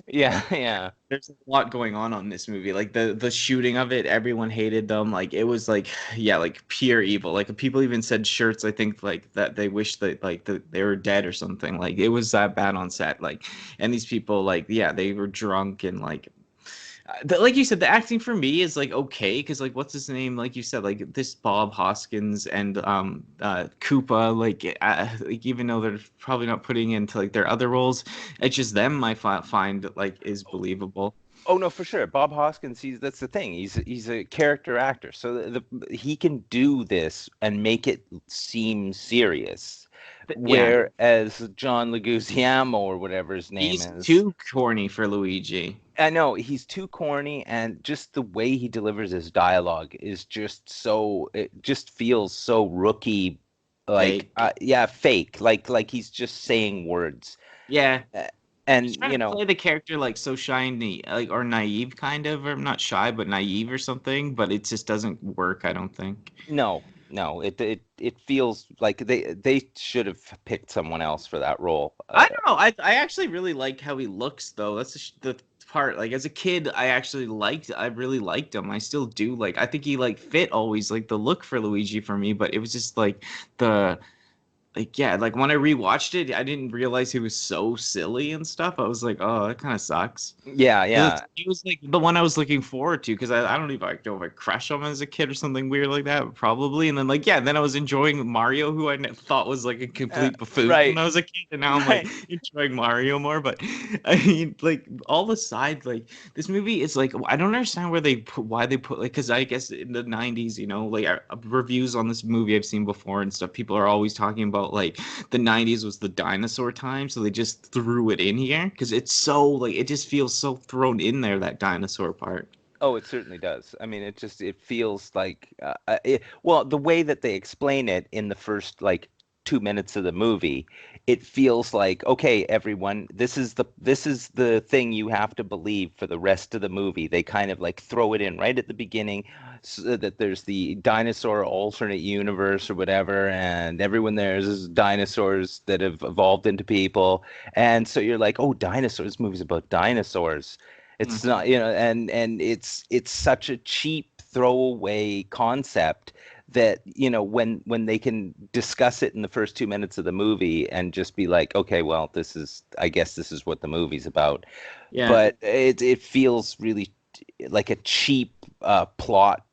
Yeah, yeah. there's a lot going on this movie. Like the shooting of it, everyone hated them. Like it was like yeah, like pure evil. Like people even said shirts, I think, like that they wish that like they were dead or something. Like it was that bad on set. Like, and these people, like, yeah, they were drunk and like like you said, the acting for me is like okay, because like what's his name, like you said, like this Bob Hoskins and Koopa, like even though they're probably not putting into like their other roles, it's just them I find like is believable. Oh no, for sure. Bob Hoskins, that's the thing. He's a character actor, so he can do this and make it seem serious. Yeah, Whereas John Leguizamo or whatever his name he's is, too corny for Luigi. I know he's too corny, and just the way he delivers his dialogue is just so, it just feels so rookie, like Fake. yeah, fake. Like he's just saying words. Yeah, Uh, he's and trying to play the character like so shy and like or naive, kind of, or not shy but naive or something. But it just doesn't work, I don't think. no, no, it feels like they should have picked someone else for that role. I don't know. I actually really like how he looks though. That's the part. Like as a kid, I really liked him. I still do. Like I think he like fit always like the look for Luigi for me, but it was just like the like yeah, like when I rewatched it, I didn't realize he was so silly and stuff. I was like, oh, that kind of sucks. Yeah, yeah. He was like the one I was looking forward to because I don't even know if I crushed on him as a kid or something weird like that, probably. And then like yeah, then I was enjoying Mario, who thought was like a complete buffoon when Right, I was a kid, and now I'm like right. enjoying Mario more. But I mean, like all aside, like this movie is like I don't understand why they put like because I guess in the '90s, like reviews on this movie I've seen before and stuff, people are always talking about like the '90s was the dinosaur time, so they just threw it in here because it's so like it just feels so thrown in there, that dinosaur part. Oh, it certainly does. I mean, it feels like well, the way that they explain it in the first like 2 minutes of the movie, it feels like, okay, everyone, this is the thing you have to believe for the rest of the movie. They kind of like throw it in right at the beginning, so that there's the dinosaur alternate universe or whatever, and everyone there is dinosaurs that have evolved into people, and so you're like, oh, dinosaurs. This movie's about dinosaurs. It's Mhm. not, and it's such a cheap throwaway concept that, when they can discuss it in the first 2 minutes of the movie and just be like, okay, well, I guess this is what the movie's about. Yeah. But it feels really like a cheap plot,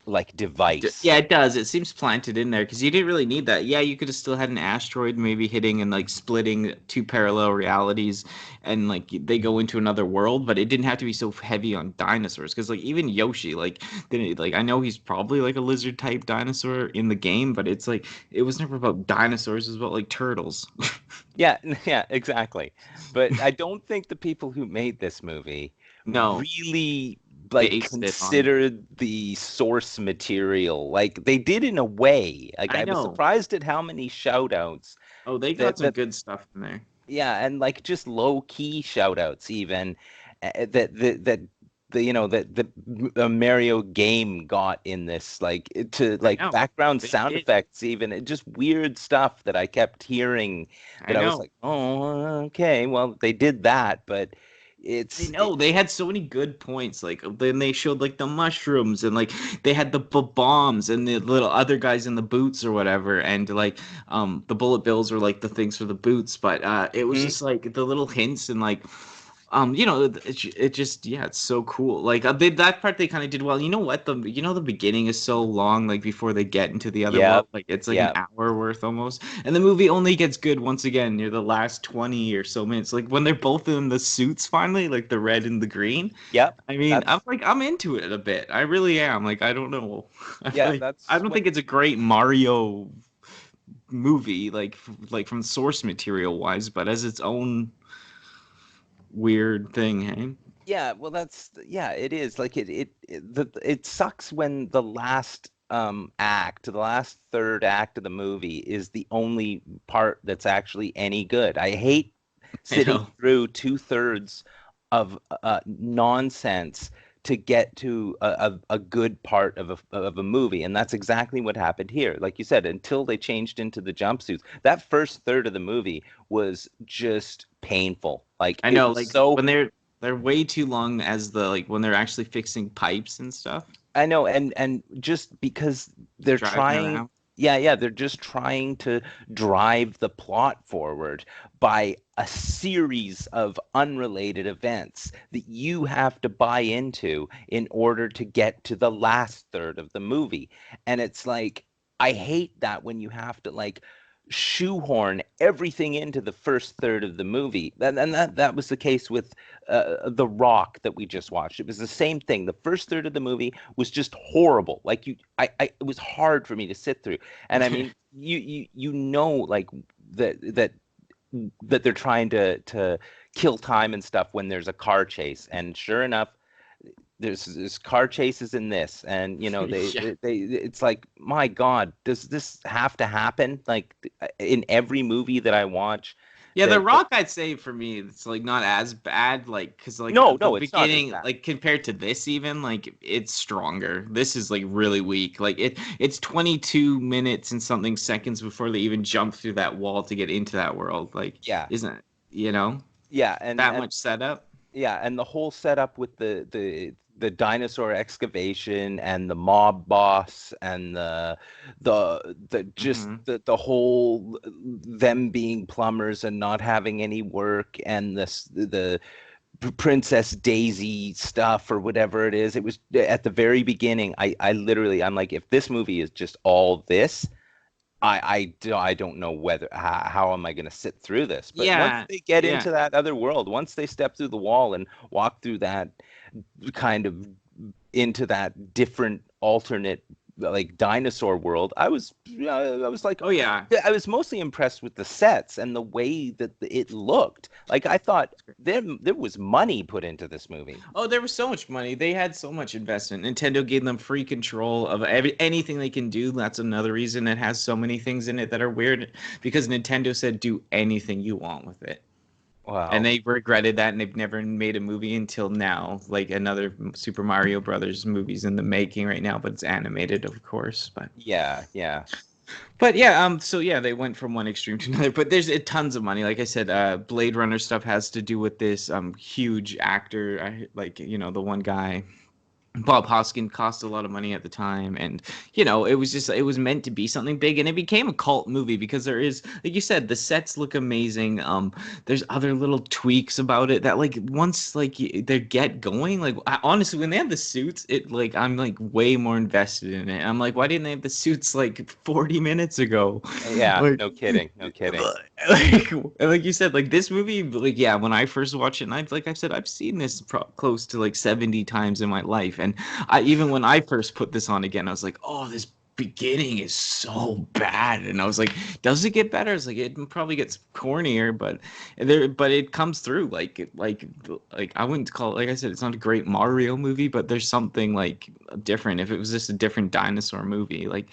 like device. Yeah, it does. It seems planted in there because you didn't really need that. Yeah, you could have still had an asteroid maybe hitting and like splitting two parallel realities, and like they go into another world, but it didn't have to be so heavy on dinosaurs because like even Yoshi, like didn't like I know he's probably like a lizard type dinosaur in the game, but it's like it was never about dinosaurs. It was about like turtles. Yeah, yeah, exactly. But I don't think the people who made this movie No, really like based it on. considered the source material. Like they did in a way. Like I I was know. surprised at how many shout outs Oh, they got that some that good stuff in there. Yeah, and like just low key shout outs even that the that the Mario game got in this, like to I like know. background They sound did. effects, even just weird stuff that I kept hearing I that I was know. like, oh, okay, well they did that, but I it's know they had so many good points. Like then they showed like the mushrooms and like they had the bombs and the little other guys in the boots or whatever. And like the bullet bills were like the things for the boots. But it was Mhm. just like the little hints and like it just yeah, it's so cool. Like that part they kind of did well. You know what? The beginning is so long. Like before they get into the other Yeah, world, like it's like an yeah, hour worth almost. And the movie only gets good once again near the last 20 or so minutes. Like when they're both in the suits finally, like the red and the green. yep. I mean, That's I'm into it a bit. I really am. Like I don't know. yeah, I that's don't when think it's a great Mario movie like from source material wise, but as its own weird thing, hey? Yeah, well, yeah, it is. Like it sucks when the last act, the last third act of the movie is the only part that's actually any good. I hate I sitting know. through two-thirds of nonsense to get to a good part of a movie, and that's exactly what happened here. Like you said, until they changed into the jumpsuits, that first third of the movie was just painful. Like I it know, was like so when they're way too long as the like when they're actually fixing pipes and stuff, I know, and just because they're driving trying, around. yeah, they're just trying to drive the plot forward by a series of unrelated events that you have to buy into in order to get to the last third of the movie. And it's like, I hate that when you have to like shoehorn everything into the first third of the movie. And that was the case with The Rock that we just watched. It was the same thing. The first third of the movie was just horrible. Like it was hard for me to sit through. And I mean, you know, like that they're trying to kill time and stuff when there's a car chase. And sure enough, there's car chases in this, and Yeah. it's like, my God, does this have to happen? Like in every movie that I watch, Yeah, The that Rock, I'd say for me, it's like not as bad, like because like no, the no, it's not as beginning, bad. like compared to this, even like it's stronger. This is like really weak. Like it's 22 minutes and something seconds before they even jump through that wall to get into that world. Like, Yeah, isn't it? You know, yeah, and that and much setup. yeah, and the whole setup with the dinosaur excavation and the mob boss and the just Hmm. the whole them being plumbers and not having any work, and the Princess Daisy stuff or whatever it is. It was at the very beginning. I literally, I'm like, if this movie is just all this, I don't know whether how am I going to sit through this. But once Yeah, they get yeah. into that other world, once they step through the wall and walk through that kind of into that different alternate like dinosaur world, I was like, Oh yeah. I was mostly impressed with the sets and the way that it looked. Like I thought there was money put into this movie. Oh, there was so much money. They had so much investment. Nintendo gave them free control of anything they can do. That's another reason it has so many things in it that are weird because Nintendo said do anything you want with it. And Wow. they regretted that and they've never made a movie until now. Like another Super Mario Brothers movie's in the making right now, but it's animated, of course. Yeah, yeah. But yeah, so yeah, they went from one extreme to another. But there's tons of money. Like I said, Blade Runner stuff has to do with this huge actor, like the one guy. Bob Hoskin cost a lot of money at the time, and it was meant to be something big, and it became a cult movie because there is, like you said, the sets look amazing. There's other little tweaks about it that like once like they get going, like honestly, when they have the suits, it like I'm like way more invested in it. I'm like, why didn't they have the suits like 40 minutes ago? Yeah, Like, no kidding, no kidding. like you said, like this movie, like yeah, when I first watched it, and I've like I've said, I've seen this close to like 70 times in my life, and I even when I first put this on again, I was like, oh, this beginning is so bad, and I was like, does it get better? It's like it probably gets cornier, but it comes through like I wouldn't call it, like I said, it's not a great Mario movie, but there's something like different. If it was just a different dinosaur movie, like,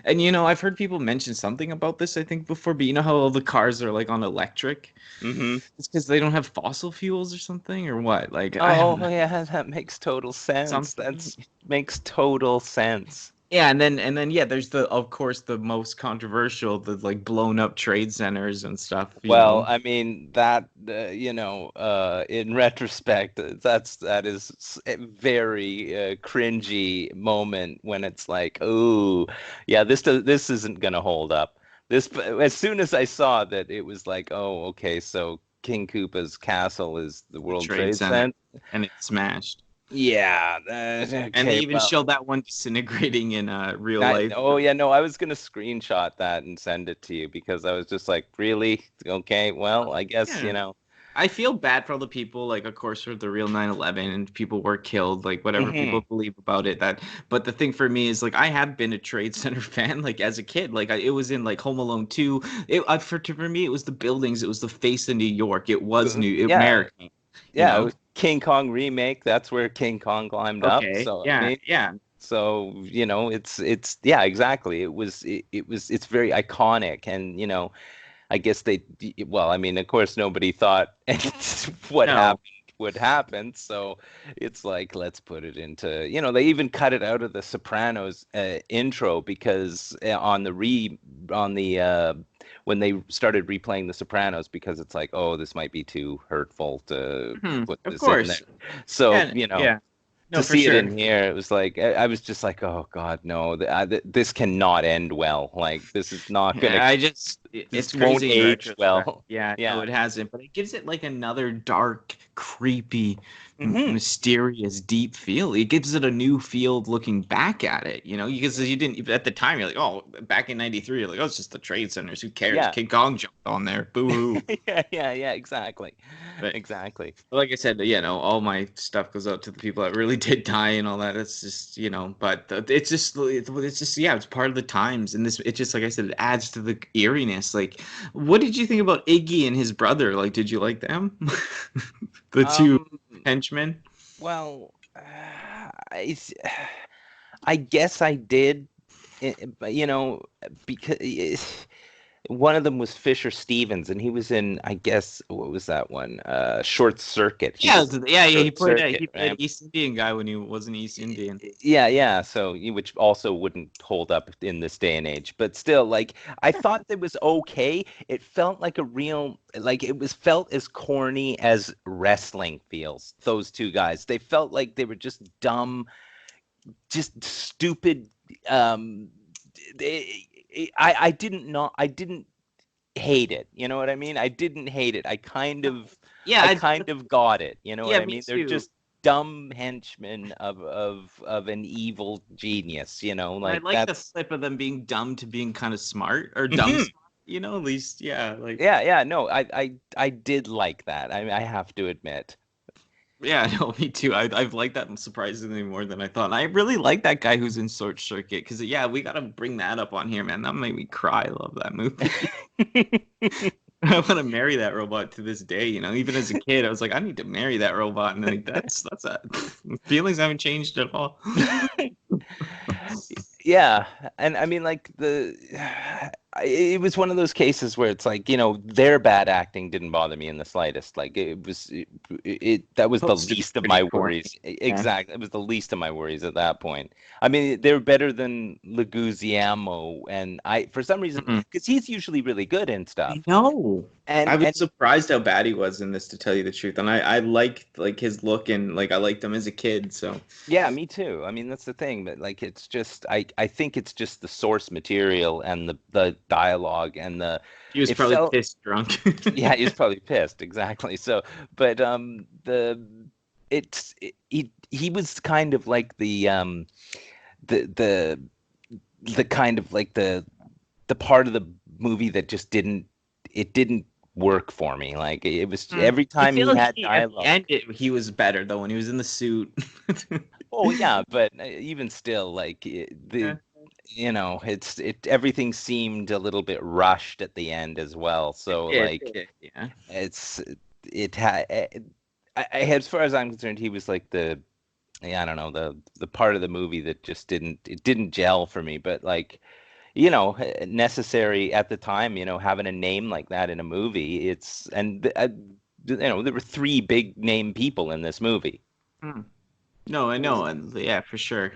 and I've heard people mention something about this I think before, but you know how all the cars are like on electric? Mm-hmm. It's because they don't have fossil fuels or something, or what? Like, I don't Oh know. yeah, that makes total sense. Something. That's makes total sense. Yeah, and then yeah, there's the of course the most controversial, the like blown up trade centers and stuff, Well, I mean that in retrospect, that is a very cringy moment when it's like, oh, yeah, this isn't gonna hold up. This as soon as I saw that it was like, oh, okay, so King Koopa's castle is the the World trade Trade center, Center. and it's smashed. Yeah, And they okay, even well. showed that one disintegrating in real life. Oh yeah, no, I was gonna screenshot that and send it to you because I was just like, really? Okay, well, I guess, Yeah. I feel bad for all the people, like, of course, for the real 9/11, and people were killed, like, whatever people Mhm. believe about it. But the thing for me is, like, I have been a Trade Center fan, like, as a kid. Like, it was in, like, Home Alone 2. For me, it was the buildings, it was the face of New York, it was Yeah, America, you yeah, it know? was King Kong remake. That's where King Kong climbed up. Okay, So I yeah, mean, yeah. so it's yeah, exactly. It's very iconic, and I guess well, I mean, of course, nobody thought what No. happened would happen. So it's like, let's put it into, they even cut it out of the Sopranos intro because on the when they started replaying the Sopranos, because it's like, oh, this might be too hurtful to put Of this in there. course. So, Yeah, yeah. No, to for see it sure. in here, it was like I was just like, oh God, no, this cannot end well. Like this is not gonna, Yeah, this it's won't crazy in age retrospect. well. Yeah, no, Yeah. it hasn't, but it gives it like another dark, creepy, Hmm. mysterious, deep feel. It gives it a new feel looking back at it, because you didn't at the time. You're like, oh, back in '93, you're like, oh, it's just the trade centers. Who cares? Yeah. King Kong jumped on there. Boo hoo. Yeah, exactly. But Exactly. like I said, all my stuff goes out to the people that really did die and all that. It's just, but it's just, yeah, it's part of the times. And it just, like I said, it adds to the eeriness. Like, what did you think about Iggy and his brother? Like, did you like them? The two Um, henchmen? well, I, I guess I did, but because one of them was Fisher Stevens, and he was in, I guess, what was that one? Short Circuit. He Yeah, was yeah, yeah. He Short played Circuit, he played right? East Indian guy when he wasn't East Indian. Yeah, yeah. So, which also wouldn't hold up in this day and age, but still, like, I thought it was okay. It felt like a real, like, it was felt as corny as wrestling feels. Those two guys, they felt like they were just dumb, just stupid. Um, they, I didn't hate it. You know what I mean? I didn't hate it. No. Yeah, I kind of got it. You know what yeah, I me mean? They're too. just dumb henchmen of an evil genius. And I Like like the that's. flip of them being dumb to being kind of smart or dumb Mhm. smart. At least, yeah, like. Yeah, yeah. No, I did like that. I have to admit. Yeah, no, me too. I've liked that surprisingly more than I thought. And I really like that guy who's in Short Circuit because yeah, we gotta bring that up on here, man. That made me cry. I love that movie. I want to marry that robot to this day. Even as a kid, I was like, I need to marry that robot, and like that's that. Feelings haven't changed at all. Yeah, and I mean, like it was one of those cases where it's like, their bad acting didn't bother me in the slightest. Like that was the Most of it's least of pretty my corny. worries. Yeah. Exactly, it was the least of my worries at that point. I mean, they were better than Leguizamo, and for some reason, Mhm. because he's usually really good and I stuff, know. I was and surprised how bad he was in this, to tell you the truth. And I liked like his look, and like I liked him as a kid. So yeah, me too. I mean, that's the thing, but like it's just I think it's just the source material and the dialogue and he was it probably felt. pissed drunk. Yeah, he's probably pissed, exactly. So, but he was kind of like the the the kind of like the part of the movie that just didn't work for me. Like it was every I time he feel had at the dialogue. end he was better though when he was in the suit. Oh yeah, but even still, like Yeah. you know, everything seemed a little bit rushed at the end as well. So like, Yeah. it's it had. As far as I'm concerned, he was like yeah, I don't know, the part of the movie that just didn't gel for me. But like, you know, necessary at the time, you know, having a name like that in a movie, you know, there were three big name people in this movie. Hmm. No, I know, and yeah, for sure.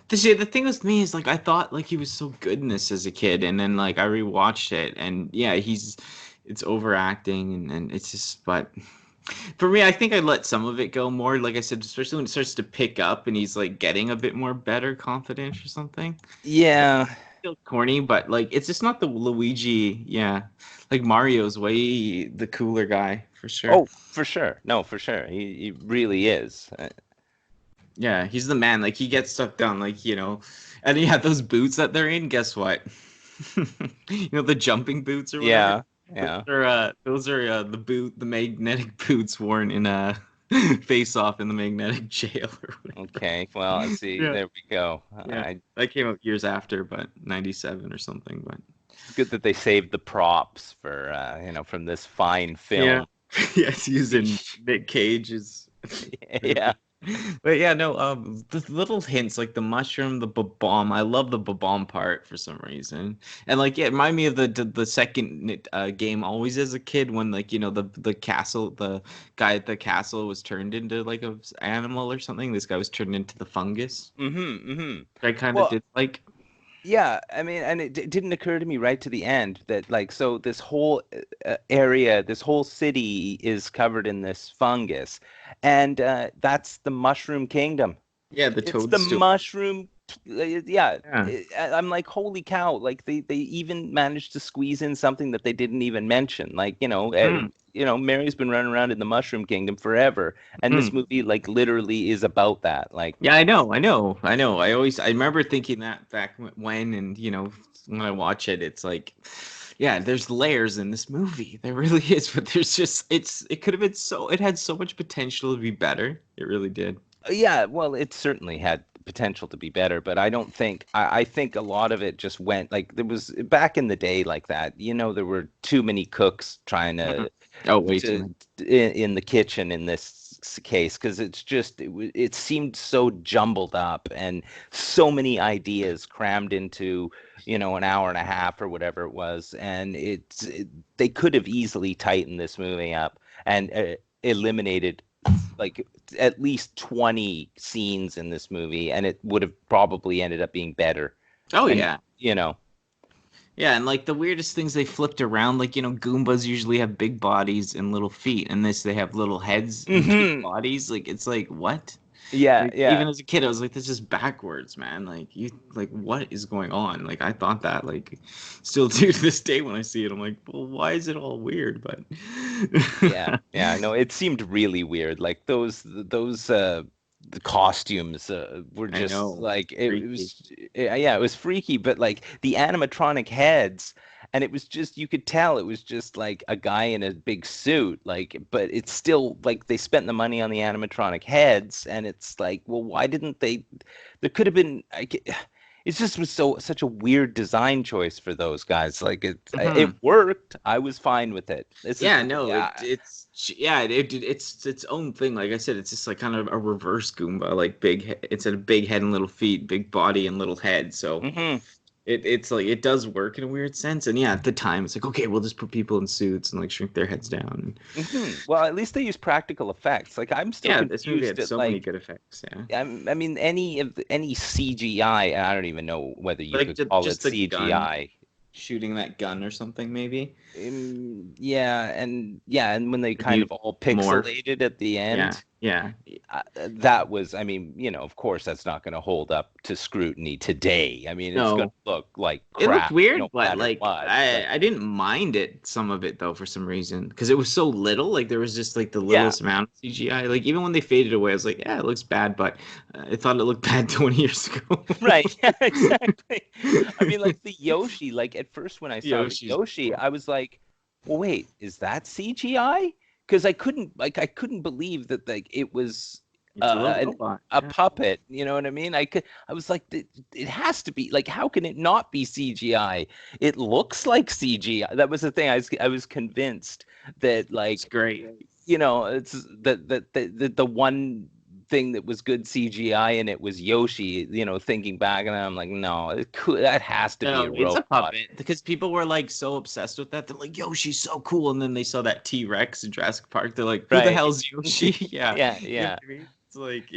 The thing with me is like I thought like he was so good in this as a kid, and then like I rewatched it, and yeah, it's overacting, and it's just. But for me, I think I let some of it go more. Like I said, especially when it starts to pick up, and he's like getting a bit more better confidence or something. Yeah. Still corny, but like it's just not the Luigi. Yeah, like Mario's way the cooler guy for sure. Oh, for sure. No, for sure. He really is. Yeah, he's the man. Like he gets stuff done. Like and he had those boots that they're in. Guess what? The jumping boots or whatever. Yeah. Yeah. Those are the magnetic boots worn in a face off in the magnetic jail or whatever. Okay. Well, see, Yeah, there we go. yeah. That came out years after, but 97 or something. But It's good that they saved the props for you know, from this fine yeah, film. yes, using Nick Cage's. Yeah. But yeah, no, the little hints like the mushroom, the bomb. I love the bomb part for some reason, and like it reminded me of the second game always as a kid when like the castle, the guy at the castle was turned into like a animal or something. This guy was turned into the fungus. Mm-hmm. Mm-hmm. I kind of Well, did like. yeah, I mean, and it didn't occur to me right to the end that like, so this whole area, this whole city is covered in this fungus, and that's the Mushroom Kingdom. Yeah, the It's the toadstool. mushroom. Yeah, Yeah. I'm like, holy cow! Like they even managed to squeeze in something that they didn't even mention. Like, Mm, Mary's been running around in the Mushroom Kingdom forever, and this mm. movie like literally is about that. Like, Yeah, I know, I know, I know. I remember thinking that back when, and when I watch it, it's like, yeah, there's layers in this movie. There really is, but it could have been it had so much potential to be better. It really did. yeah, well, it certainly had potential to be better, but I don't think I think a lot of it just went like there was back in the day like that. You know, there were too many cooks trying Mhm. Oh, way too to many. in the kitchen in this case because it's just it seemed so jumbled up and so many ideas crammed into an hour and a half or whatever it was, and they could have easily tightened this movie up and eliminated like at least 20 scenes in this movie, and it would have probably ended up being better. Oh And yeah, you know, yeah, and like the weirdest things they flipped around, like Goombas usually have big bodies and little feet, and this they have little heads and big hmm bodies. Like it's like what? yeah, Like yeah. even as a kid, I was like, "This is backwards, man." Like what is going on? Like I thought that, like, still to this day when I see it, I'm like, "Well, why is it all weird?" But Yeah, yeah, I know. It seemed really weird. Like those the costumes were I just know, like it freaky. was yeah, it was freaky, but like the animatronic heads, and it was just you could tell it was just like a guy in a big suit, like, but it's still like they spent the money on the animatronic heads, and it's like, well, why didn't they? There could have been it just was such a weird design choice for those guys. Like it Mhm. worked. I was fine with it. This is Yeah, no, yeah. it's its own thing. Like I said, it's just like kind of a reverse Goomba, like instead of big head and little feet, big body and little head. So hmm it's like it does work in a weird sense. And yeah, at the time, it's like okay, we'll just put people in suits and like shrink their heads down. Well, at least they use practical effects. Like I'm still Yeah, this movie confused had at so many like good effects. Yeah, I mean any CGI. I don't even know whether you like could call it just the gun CGI. shooting that gun or something maybe. Yeah, and when they If kind you of all morph, pixelated at the yeah, end, yeah. that was, I mean, of course, that's not going to hold up to scrutiny today. I mean, it's going No, to look like it looked crap weird, no but matter like what. But I didn't mind it some of it though for some reason because it was so little. Like there was just like the yeah, littlest amount of CGI. Like even when they faded away, I was like, yeah, it looks bad, but I thought it looked bad 20 years ago. right. Yeah, exactly. I mean, like the Yoshi, like at first when I saw the Yoshi's Yoshi, cool. I was like, well, wait, is that CGI? Because I couldn't believe that like it was It's a little an, robot. a Yeah. puppet. You know what I mean? I was like, it has to be like, how can it not be CGI? It looks like CGI. That was the thing. I was convinced that It's like, great. it's the one thing that was good CGI and it was Yoshi. Thinking back, and I'm like, no, that has to be a No, it's a robot. puppet because people were like so obsessed with that. They're like, Yoshi's so cool. And then they saw that T-Rex in Jurassic Park. They're like, who the Right. hell's Yoshi? Yeah. Yeah, You know yeah. what I mean? It's like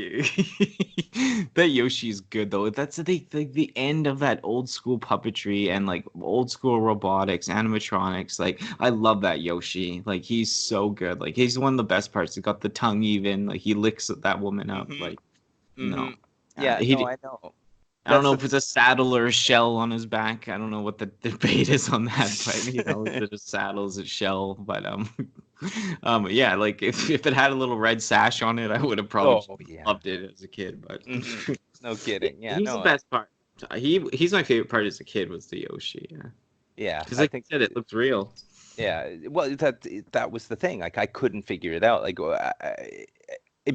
that Yoshi is good though. That's the end of that old school puppetry and like old school robotics, animatronics. Like I love that Yoshi. Like he's so good. Like he's one of the best parts. He got the tongue even. Like he licks that woman up. Mm-hmm. Like Mm-hmm. no. Yeah, no, I know. I don't That's know the if it's a saddle or a shell on his back. I don't know what the debate is on that, but is it a saddle, is it shell? But yeah, like if it had a little red sash on it, I would have probably Oh, yeah. loved it as a kid. But Mm-hmm. No kidding. Yeah, he's the no, best part. He's my favorite part as a kid was the Yoshi. Yeah, yeah, because I like think, you said, it looks real. yeah. Well, that was the thing. Like, I couldn't figure it out. Like,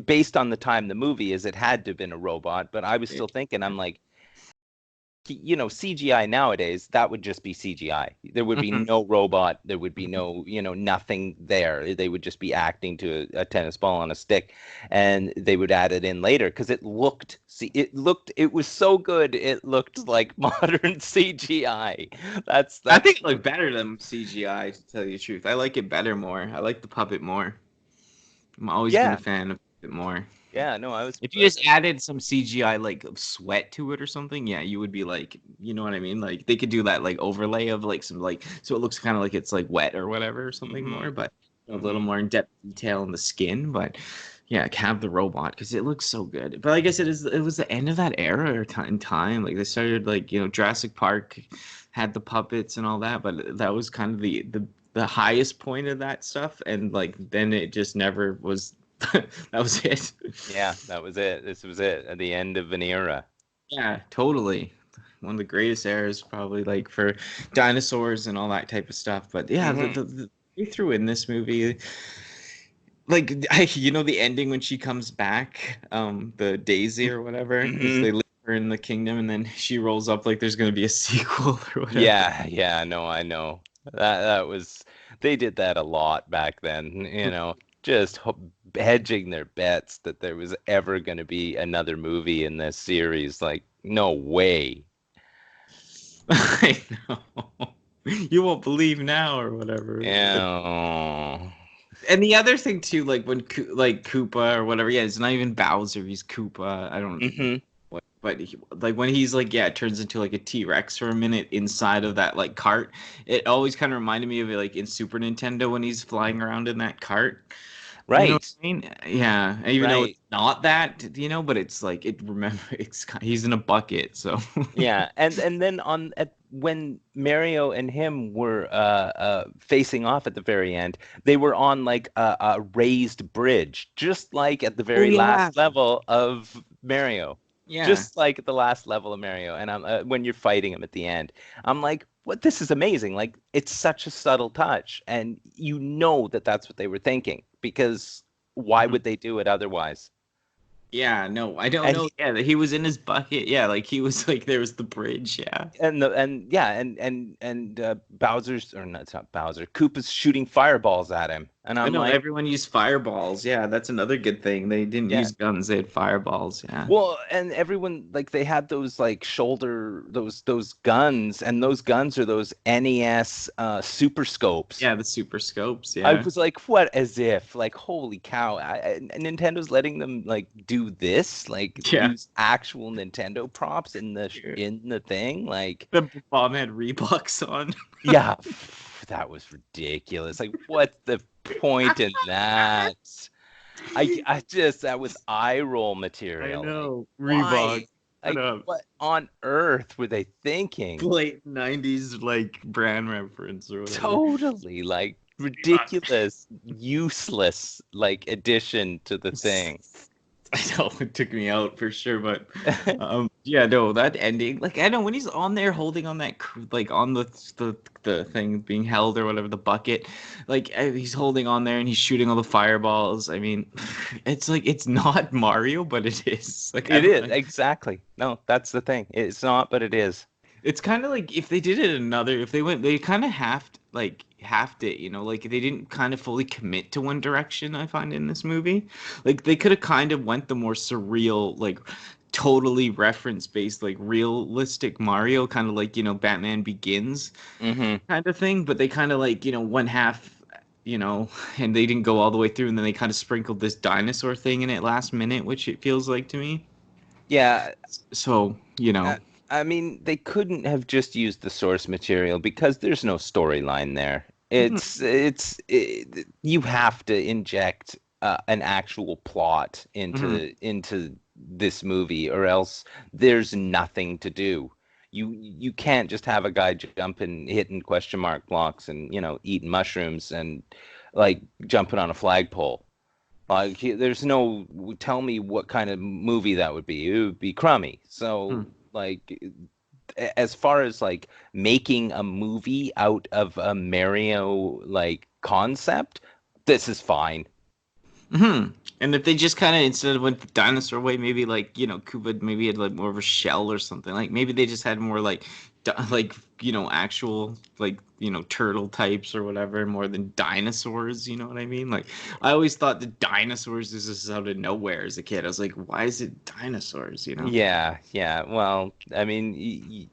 based on the time the movie is, it had to have been a robot. But I was Yeah. still thinking, I'm like, CGI nowadays, that would just be CGI. There would be Mhm. no robot. There would be no, nothing there. They would just be acting to a tennis ball on a stick, and they would add it in later because it was so good. It looked like modern CGI. I think That's it looked better than CGI. To tell you the truth, I like it better more. I like the puppet more. I'm always been a Yeah, fan of it more. yeah. No, I was. If you just added some CGI like of sweat to it or something, yeah, you would be like, you know what I mean? Like they could do that like overlay of like some like so it looks kind of like it's like wet or whatever or something Mm-hmm, more, but a little mm-hmm. more in depth detail in the skin. But yeah, have the robot because it looks so good. But I guess it was the end of that era or in time. Like they started like Jurassic Park had the puppets and all that, but that was kind of the highest point of that stuff, and like then it just never was. That was it. Yeah, that was it. This was it at the end of an era. Yeah, totally. One of the greatest eras, probably like for dinosaurs and all that type of stuff. But yeah, Mm-hmm. they threw in this movie, like the ending when she comes back, the Daisy or whatever, is Mm-hmm. they leave her in the kingdom and then she rolls up like there's gonna be a sequel or whatever. Yeah, yeah, no, I know. That was they did that a lot back then, just hedging their bets that there was ever going to be another movie in this series. Like, no way. I know. You won't believe now or whatever. Yeah. And the other thing too, like when like Koopa or whatever, yeah, it's not even Bowser, he's Koopa. I don't Hmm. what, but like when he's like, yeah, it turns into like a T-Rex for a minute inside of that like cart. It always kind of reminded me of it like in Super Nintendo when he's flying around in that cart. You know what Right. I mean? Yeah, even though Right. it's not that, but it's like he's in a bucket, so Yeah, and then when Mario and him were facing off at the very end, they were on like a raised bridge, just like at the Oh very yeah. last level of Mario, Yeah. just like at the last level of Mario. And when you're fighting him at the end, I'm like, what? This is amazing! Like it's such a subtle touch, and you know that that's what they were thinking because why Mhm. would they do it otherwise? Yeah, no, I don't And know. Yeah, he was in his bucket. Yeah, like he was like there was the bridge. Yeah. and yeah and Bowser's or no, it's not Bowser. Koopa's shooting fireballs at him, and I I'm know like, everyone used fireballs. Yeah, that's another good thing. They didn't yeah. use guns, they had fireballs. Yeah. Well, and everyone like they had those like shoulder those guns, and those guns are those NES super scopes. Yeah, the super scopes. I Yeah. was like, what? As if, like, holy cow! Nintendo's letting them like do this, like Yeah. use actual Nintendo props in the thing, like. The bomb had Reeboks on. Yeah, that was ridiculous. Like, what's the point in that? I just that was eye roll I material. Like, know. why? Reebok. Shut Like, up. what on earth were they thinking? Late 90s like brand reference or whatever. Totally, like Reebok. ridiculous, useless, like addition to the thing. I know it took me out for sure, but yeah, no, that ending, like I know when he's on there holding on that like on the thing being held or whatever, the bucket, like he's holding on there and he's shooting all the fireballs. I mean, it's like it's not Mario, but it is. Like I It don't is know. exactly. No, that's the thing. It's not, but it is. It's kind of like if they did it another, if they went, they kind of halved it, you know, like they didn't kind of fully commit to one direction. I find in this movie, like they could have kind of went the more surreal, like totally reference based, like realistic Mario, kind of like Batman Begins Hmm. kind of thing. But they kind of like one half. And they didn't go all the way through, and then they kind of sprinkled this dinosaur thing in it last minute, which it feels like to me. Yeah, So, I, I mean, they couldn't have just used the source material because there's no storyline there. You have to inject an actual plot mhm. into this movie, or else there's nothing to do. You can't just have a guy jumping, hitting question mark blocks, and eating mushrooms and like jumping on a flagpole. Like, there's no, tell me what kind of movie that would be. It would be crummy. So, Mm. like, as far as like making a movie out of a Mario like concept, this is fine. And if they just kind of instead of went the dinosaur way, maybe like Koopa maybe had like more of a shell or something. Like maybe they just had more like like actual like turtle types or whatever more than dinosaurs. You know what I mean? Like I always thought the dinosaurs is just out of nowhere as a kid. I was like, why is it dinosaurs? You know? Yeah, yeah. Well, I mean,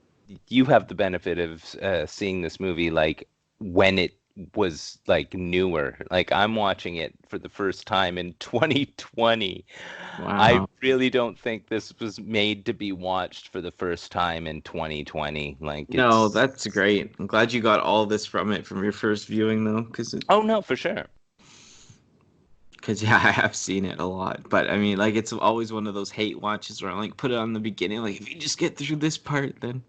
you have the benefit of seeing this movie like when it was like newer. Like, I'm watching it for the first time in 2020. I Wow. really don't think this was made to be watched for the first time in 2020. Like, No, it's that's great. I'm glad you got all this from it from your first viewing though, oh no, for sure. because yeah, I have seen it a lot, but I mean, like, it's always one of those hate watches where I like put it on the beginning, like if you just get through this part, then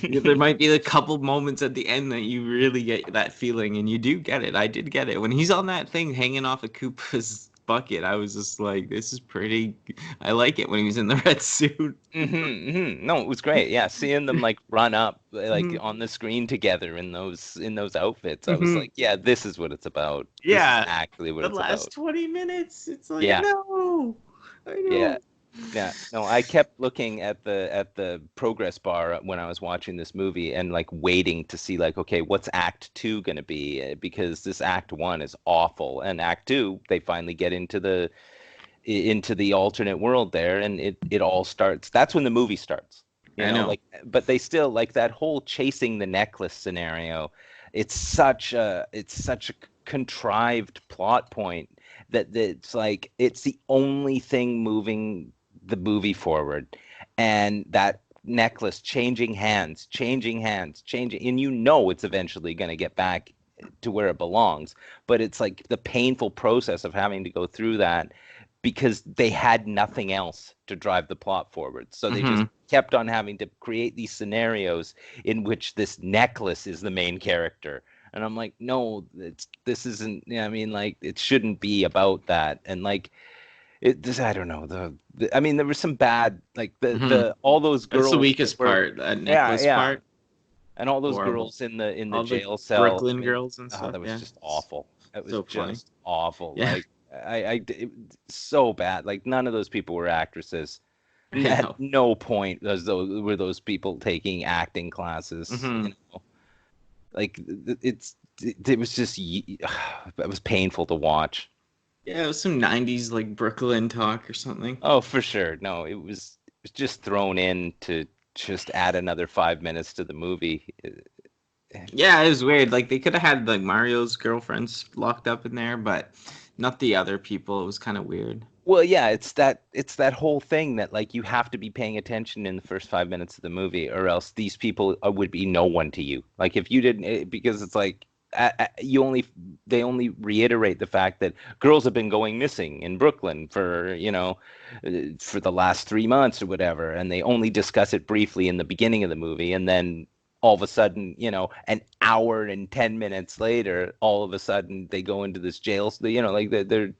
there might be a couple moments at the end that you really get that feeling, and you do get it. I did get it when he's on that thing hanging off a Koopa's bucket. I was just like, this is pretty. I like it when he was in the red suit. No, it was great. Yeah, seeing them like run up like Mhm. on the screen together in those outfits, I was Mhm. like, yeah, this is what it's about. This is Yeah, actually what the it's last about. 20 minutes, it's like Yeah, no, I yeah, know. yeah. No, I kept looking at the progress bar when I was watching this movie and like waiting to see like, okay, what's Act Two gonna be? Because this Act One is awful, and Act Two they finally get into the alternate world there, and it all starts. That's when the movie starts, I know. like, but they still like that whole chasing the necklace scenario. It's such a contrived plot point that it's like it's the only thing moving the movie forward, and that necklace changing hands, and it's eventually going to get back to where it belongs, but it's like the painful process of having to go through that because they had nothing else to drive the plot forward. So they just Hmm. kept on having to create these scenarios in which this necklace is the main character. And I'm like, no, this isn't. I mean, like, it shouldn't be about that. And like, I don't know. I mean, there was some bad, like Hmm. the all those That's the girls that weakest were, part, that yeah, necklace yeah, part. and all those Horrible. girls in the All the jail cell. I Brooklyn mean, girls and oh, stuff. that was Yeah, just awful. It was so funny. just awful. Yeah, Like, so bad. Like, none of those people were actresses. I At know. no point were those people taking acting classes. Hmm. Like, it was just it was painful to watch. Yeah, it was some '90s like Brooklyn talk or something. Oh, for sure. No, it was just thrown in to just add another 5 minutes to the movie. Yeah, it was weird. Like they could have had like Mario's girlfriends locked up in there, but not the other people. It was kind of weird. Well, yeah, it's that whole thing that like you have to be paying attention in the first 5 minutes of the movie, or else these people would be no one to you. Like, if you didn't, because it's like they only reiterate the fact that girls have been going missing in Brooklyn for the last 3 months or whatever, and they only discuss it briefly in the beginning of the movie, and then all of a sudden, an hour and 10 minutes later, all of a sudden they go into this jail. Like they're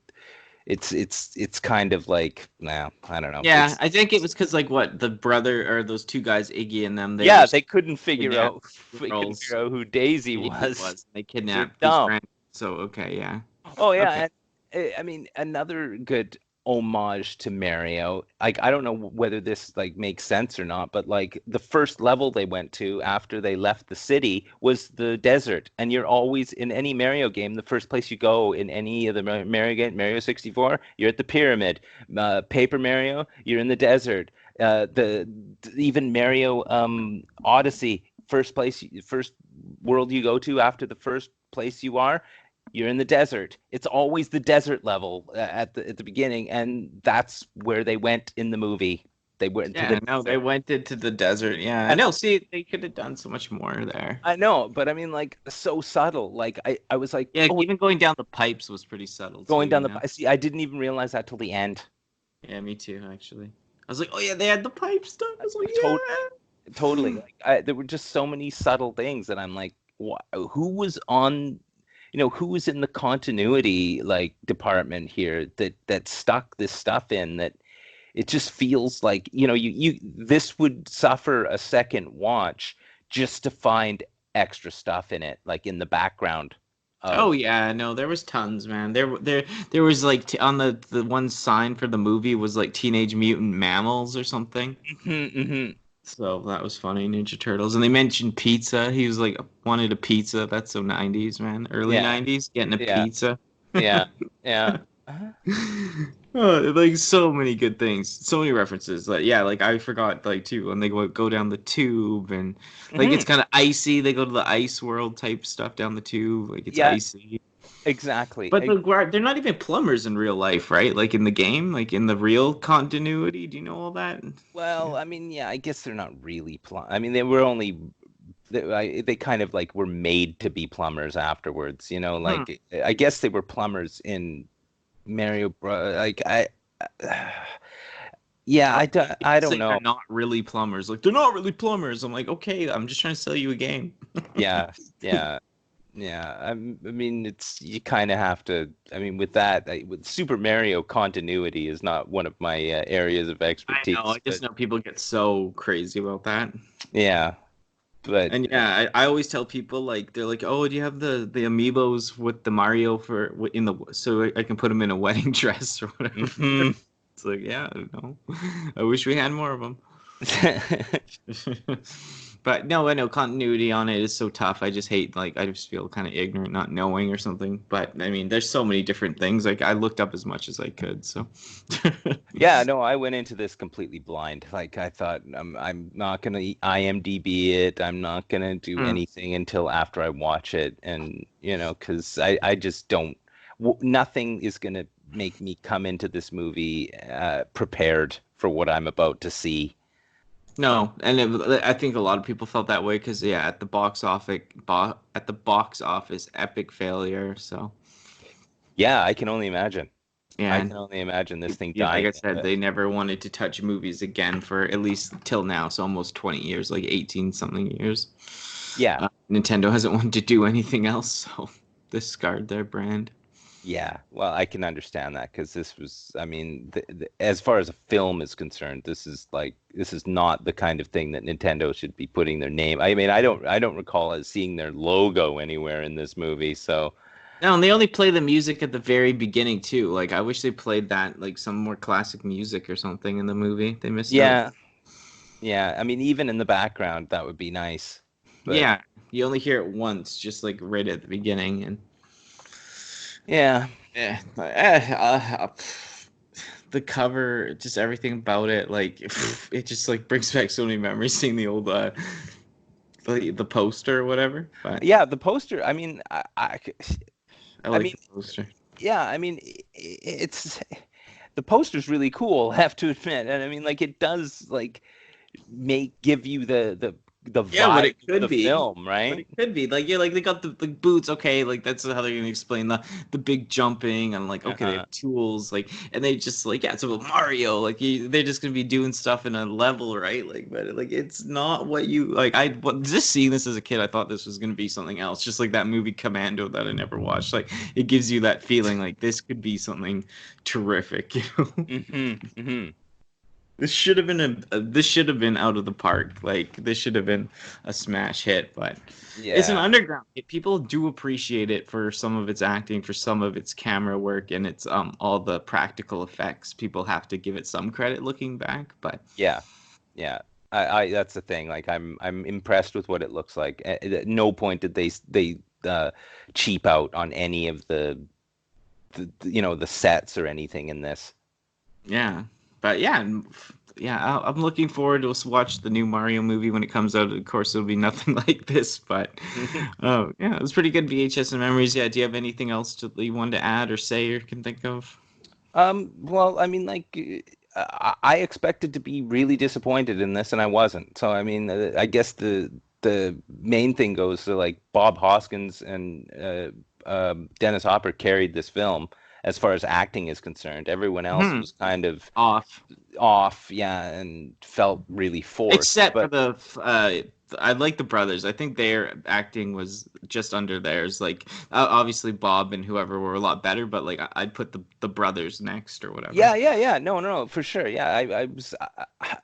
it's kind of like, nah, I don't know. Yeah, I think it was because like what the brother or those two guys, Iggy and them, they were Yeah, they couldn't figure kidnapped out girls. who Daisy Daisy was. was. They They're kidnapped his dumb. grand. So okay, yeah, Oh okay. yeah, and I mean another good homage to Mario. Like I don't know whether this like makes sense or not, but like the first level they went to after they left the city was the desert, and you're always in any Mario game, the first place you go in any of the Mario game, Mario 64, you're at the pyramid. Paper Mario, you're in the desert. Even Mario Odyssey, first world you go to after the first place you are, you're in the desert. It's always the desert level at the beginning, and that's where they went in the movie. They went to the Yeah, no, they desert. went into the desert. Yeah, I And know. See, they could have done so much more there. I know, but I mean, like, so subtle. Like, I was like, Yeah, oh, even going down the pipes was pretty subtle too. going down You the. know. See, I didn't even realize that till the end. Yeah, me too. Actually, I was like, oh yeah, they had the pipe stuff. I was like, Totally, totally. Like, there were just so many subtle things that I'm like, who was on, who was in the continuity like department here that stuck this stuff in that it just feels like, you this would suffer a second watch just to find extra stuff in it, like in the background Oh of. yeah, no, there was tons, man. There was like on the one sign for the movie was like Teenage Mutant Mammals or something. Hmm. So that was funny, Ninja Turtles. And they mentioned pizza. He was like wanted a pizza. That's so 90s, man. Early Yeah, 90s, getting a yeah, pizza. yeah, yeah. Uh-huh. Oh, like so many good things, so many references. Like yeah, like I forgot like too when they go down the tube and like Hmm. it's kind of icy. They go to the ice world type stuff down the tube. Like it's Yeah, icy. exactly. But they're not even plumbers in real life, right? Like in the game, like in the real continuity. Do you know all that? Yeah. Well, I mean, yeah, I guess they're not really I mean, they were only they kind of like were made to be plumbers afterwards, Hmm. like I guess they were plumbers in Mario Bros. Like yeah, Oh, I people don't say they're know. not really plumbers. Like they're not really plumbers. I'm like, okay, I'm just trying to sell you a game. Yeah, yeah, yeah. I mean, it's you kind of have to. I mean, with that, with Super Mario, continuity is not one of my areas of I know. I expertise, just but know people get so crazy about that. yeah, but And yeah, I always tell people like they're like, "Oh, do you have the amiibos with the Mario for in the so I can put them in a wedding dress or whatever?" mhm. It's like, yeah, I don't know. I wish we had more of them. But no, I know continuity on it is so tough. I just hate like I just feel kind of ignorant not knowing or something. But I mean, there's so many different things. Like I looked up as much as I could. So Yeah, no, I went into this completely blind. Like I thought, I'm not gonna IMDb it. I'm not gonna do Hmm. anything until after I watch it, and because I just don't. Nothing is gonna make me come into this movie prepared for what I'm about to see. No, and I think a lot of people felt that way because yeah, at the box office, epic failure. So Yeah, I can only imagine. yeah, I and can only imagine this thing like I dying. said, they never wanted to touch movies again for at least till now. So almost 20 years, like 18 something years. Yeah, Nintendo hasn't wanted to do anything else, so discard their brand. yeah. Well, I can understand that because this was, I mean, as far as a film is concerned, this is not the kind of thing that Nintendo should be putting their name. I mean, I don't recall as seeing their logo anywhere in this movie. So, No, and they only play the music at the very beginning too. Like I wish they played that, like some more classic music or something in the movie. They missed out. yeah, yeah. I mean, even in the background, that would be nice. But Yeah, you only hear it once, just like right at the beginning, and yeah, yeah, the cover, just everything about it, like it just like brings back so many memories seeing the old the poster or whatever. But yeah. The poster. I mean, I I like mean, the poster. yeah. I mean, it's the poster's really cool. I have to admit, and I mean, like, it does like give you the Yeah, what vibe it of could the be. film, What right? it could be. Like, yeah, like they got the boots, okay, like that's how they're gonna explain the big jumping and like okay, they Uh-huh. have tools, like and they just like yeah, it's about Mario, like they're just gonna be doing stuff in a level, right? Like, but like it's not what you like just seeing this as a kid, I thought this was gonna be something else, just like that movie Commando that I never watched. Like it gives you that feeling like this could be something terrific, you know? Mm-hmm. Mm-hmm. This should have been this should have been out of the park. Like this should have been a smash hit, but it's an Yeah. underground hit. People do appreciate it for some of its acting, for some of its camera work, and its all the practical effects. People have to give it some credit looking back, but Yeah. Yeah. I that's the thing. Like I'm impressed with what it looks like. At no point did they cheap out on any of the sets or anything in this. yeah, but yeah, yeah. I'm looking forward to us watch the new Mario movie when it comes out. Of course, it'll be nothing like this, but oh yeah, it was pretty good VHS and memories. Yeah, do you have anything else you wanted to add or say or can think of? Well, I mean, like, I expected to be really disappointed in this, and I wasn't. So, I mean, I guess the main thing goes to like Bob Hoskins and Dennis Hopper carried this film as far as acting is concerned. Everyone else Hmm. was kind of Off. off, yeah, and felt really forced. Except for But the, I like the brothers. I think their acting was just under theirs. Like obviously Bob and whoever were a lot better, but like I'd put the brothers next or whatever. yeah, yeah, yeah. No, no, for sure. Yeah,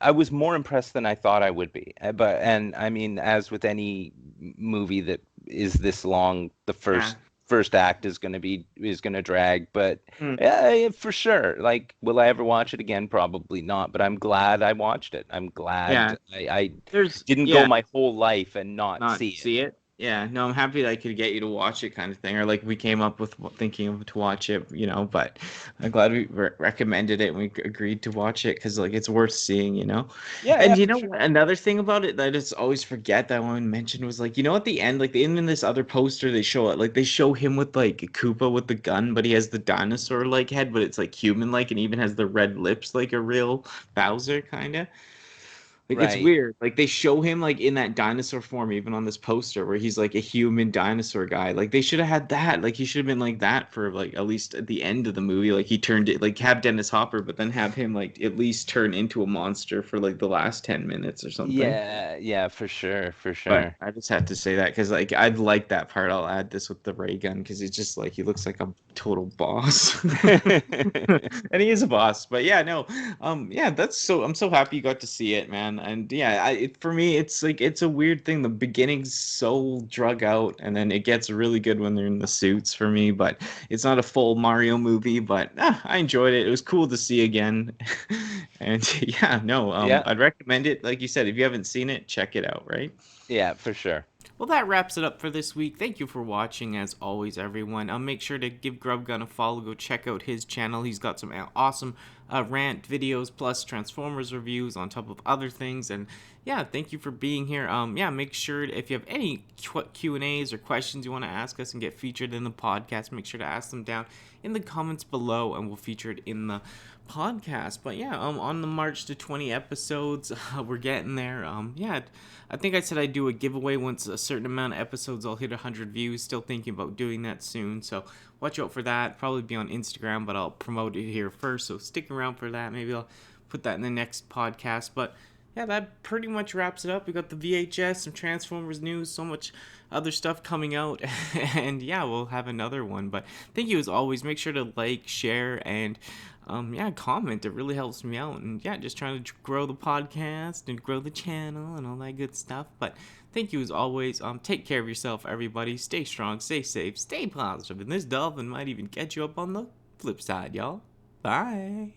I was more impressed than I thought I would be. But and I mean, as with any movie that is this long, the Yeah. first act is gonna drag. But Hmm. yeah, yeah, for sure. Like, will I ever watch it again? Probably not. But I'm glad I watched it. I'm Yeah. glad I There's didn't go yeah. my whole life and not Not see it. see it. Yeah, no, I'm happy that I could get you to watch it, kind of thing, or like we came up with thinking of to watch it, you know. But I'm glad we recommended it and we agreed to watch it because like it's worth seeing, you know. Yeah, yeah, And you for know sure. another thing about it that I just always forget that I want to mention was like you know at the end, like in this other poster they show it, like they show him with like Koopa with the gun, but he has the dinosaur like head, but it's like human like, and even has the red lips like a real Bowser kind of. Like it's Right. weird. Like they show him like in that dinosaur form, even on this poster, where he's like a human dinosaur guy. Like they should have had that. Like he should have been like that for like at least at the end of the movie. Like he turned it like have Dennis Hopper, but then have him like at least turn into a monster for like the last 10 minutes or something. Yeah, yeah, for sure, for But sure. I just had to say that because like I'd like that part. I'll add this with the ray gun because it's just like he looks like a total boss, and he is a boss. But yeah, no, yeah, that's so. I'm so happy you got to see it, man. And yeah, for me, it's like it's a weird thing. The beginning's so drug out, and then it gets really good when they're in the suits for me. But it's not a full Mario movie. But I enjoyed it. It was cool to see again, and yeah, no, Yeah, I'd recommend it. Like you said, if you haven't seen it, check it out. Right. yeah, for sure. Well, that wraps it up for this week. Thank you for watching, as always, everyone. Make sure to give Grubgun a follow. Go check out his channel. He's got some awesome rant videos plus Transformers reviews on top of other things. And yeah, thank you for being here. Yeah, make sure if you have any Q&As or questions you want to ask us and get featured in the podcast, make sure to ask them down in the comments below, and we'll feature it in the podcast. But yeah, on the march to 20 episodes, we're getting there. Yeah, I think I said I'd do a giveaway once a certain amount of episodes I'll hit 100 views. Still thinking about doing that soon, so watch out for that. Probably be on Instagram, but I'll promote it here first, so stick around for that. Maybe I'll put that in the next podcast. But yeah, that pretty much wraps it up. We got the VHS, some Transformers news, so much other stuff coming out, and yeah, we'll have another one. But thank you as always. Make sure to like, share, and yeah, comment. It really helps me out. And yeah, just trying to grow the podcast and grow the channel and all that good stuff. But thank you as always. Take care of yourself, everybody. Stay strong, stay safe, stay positive. And this dolphin might even catch you up on the flip side, y'all. Bye.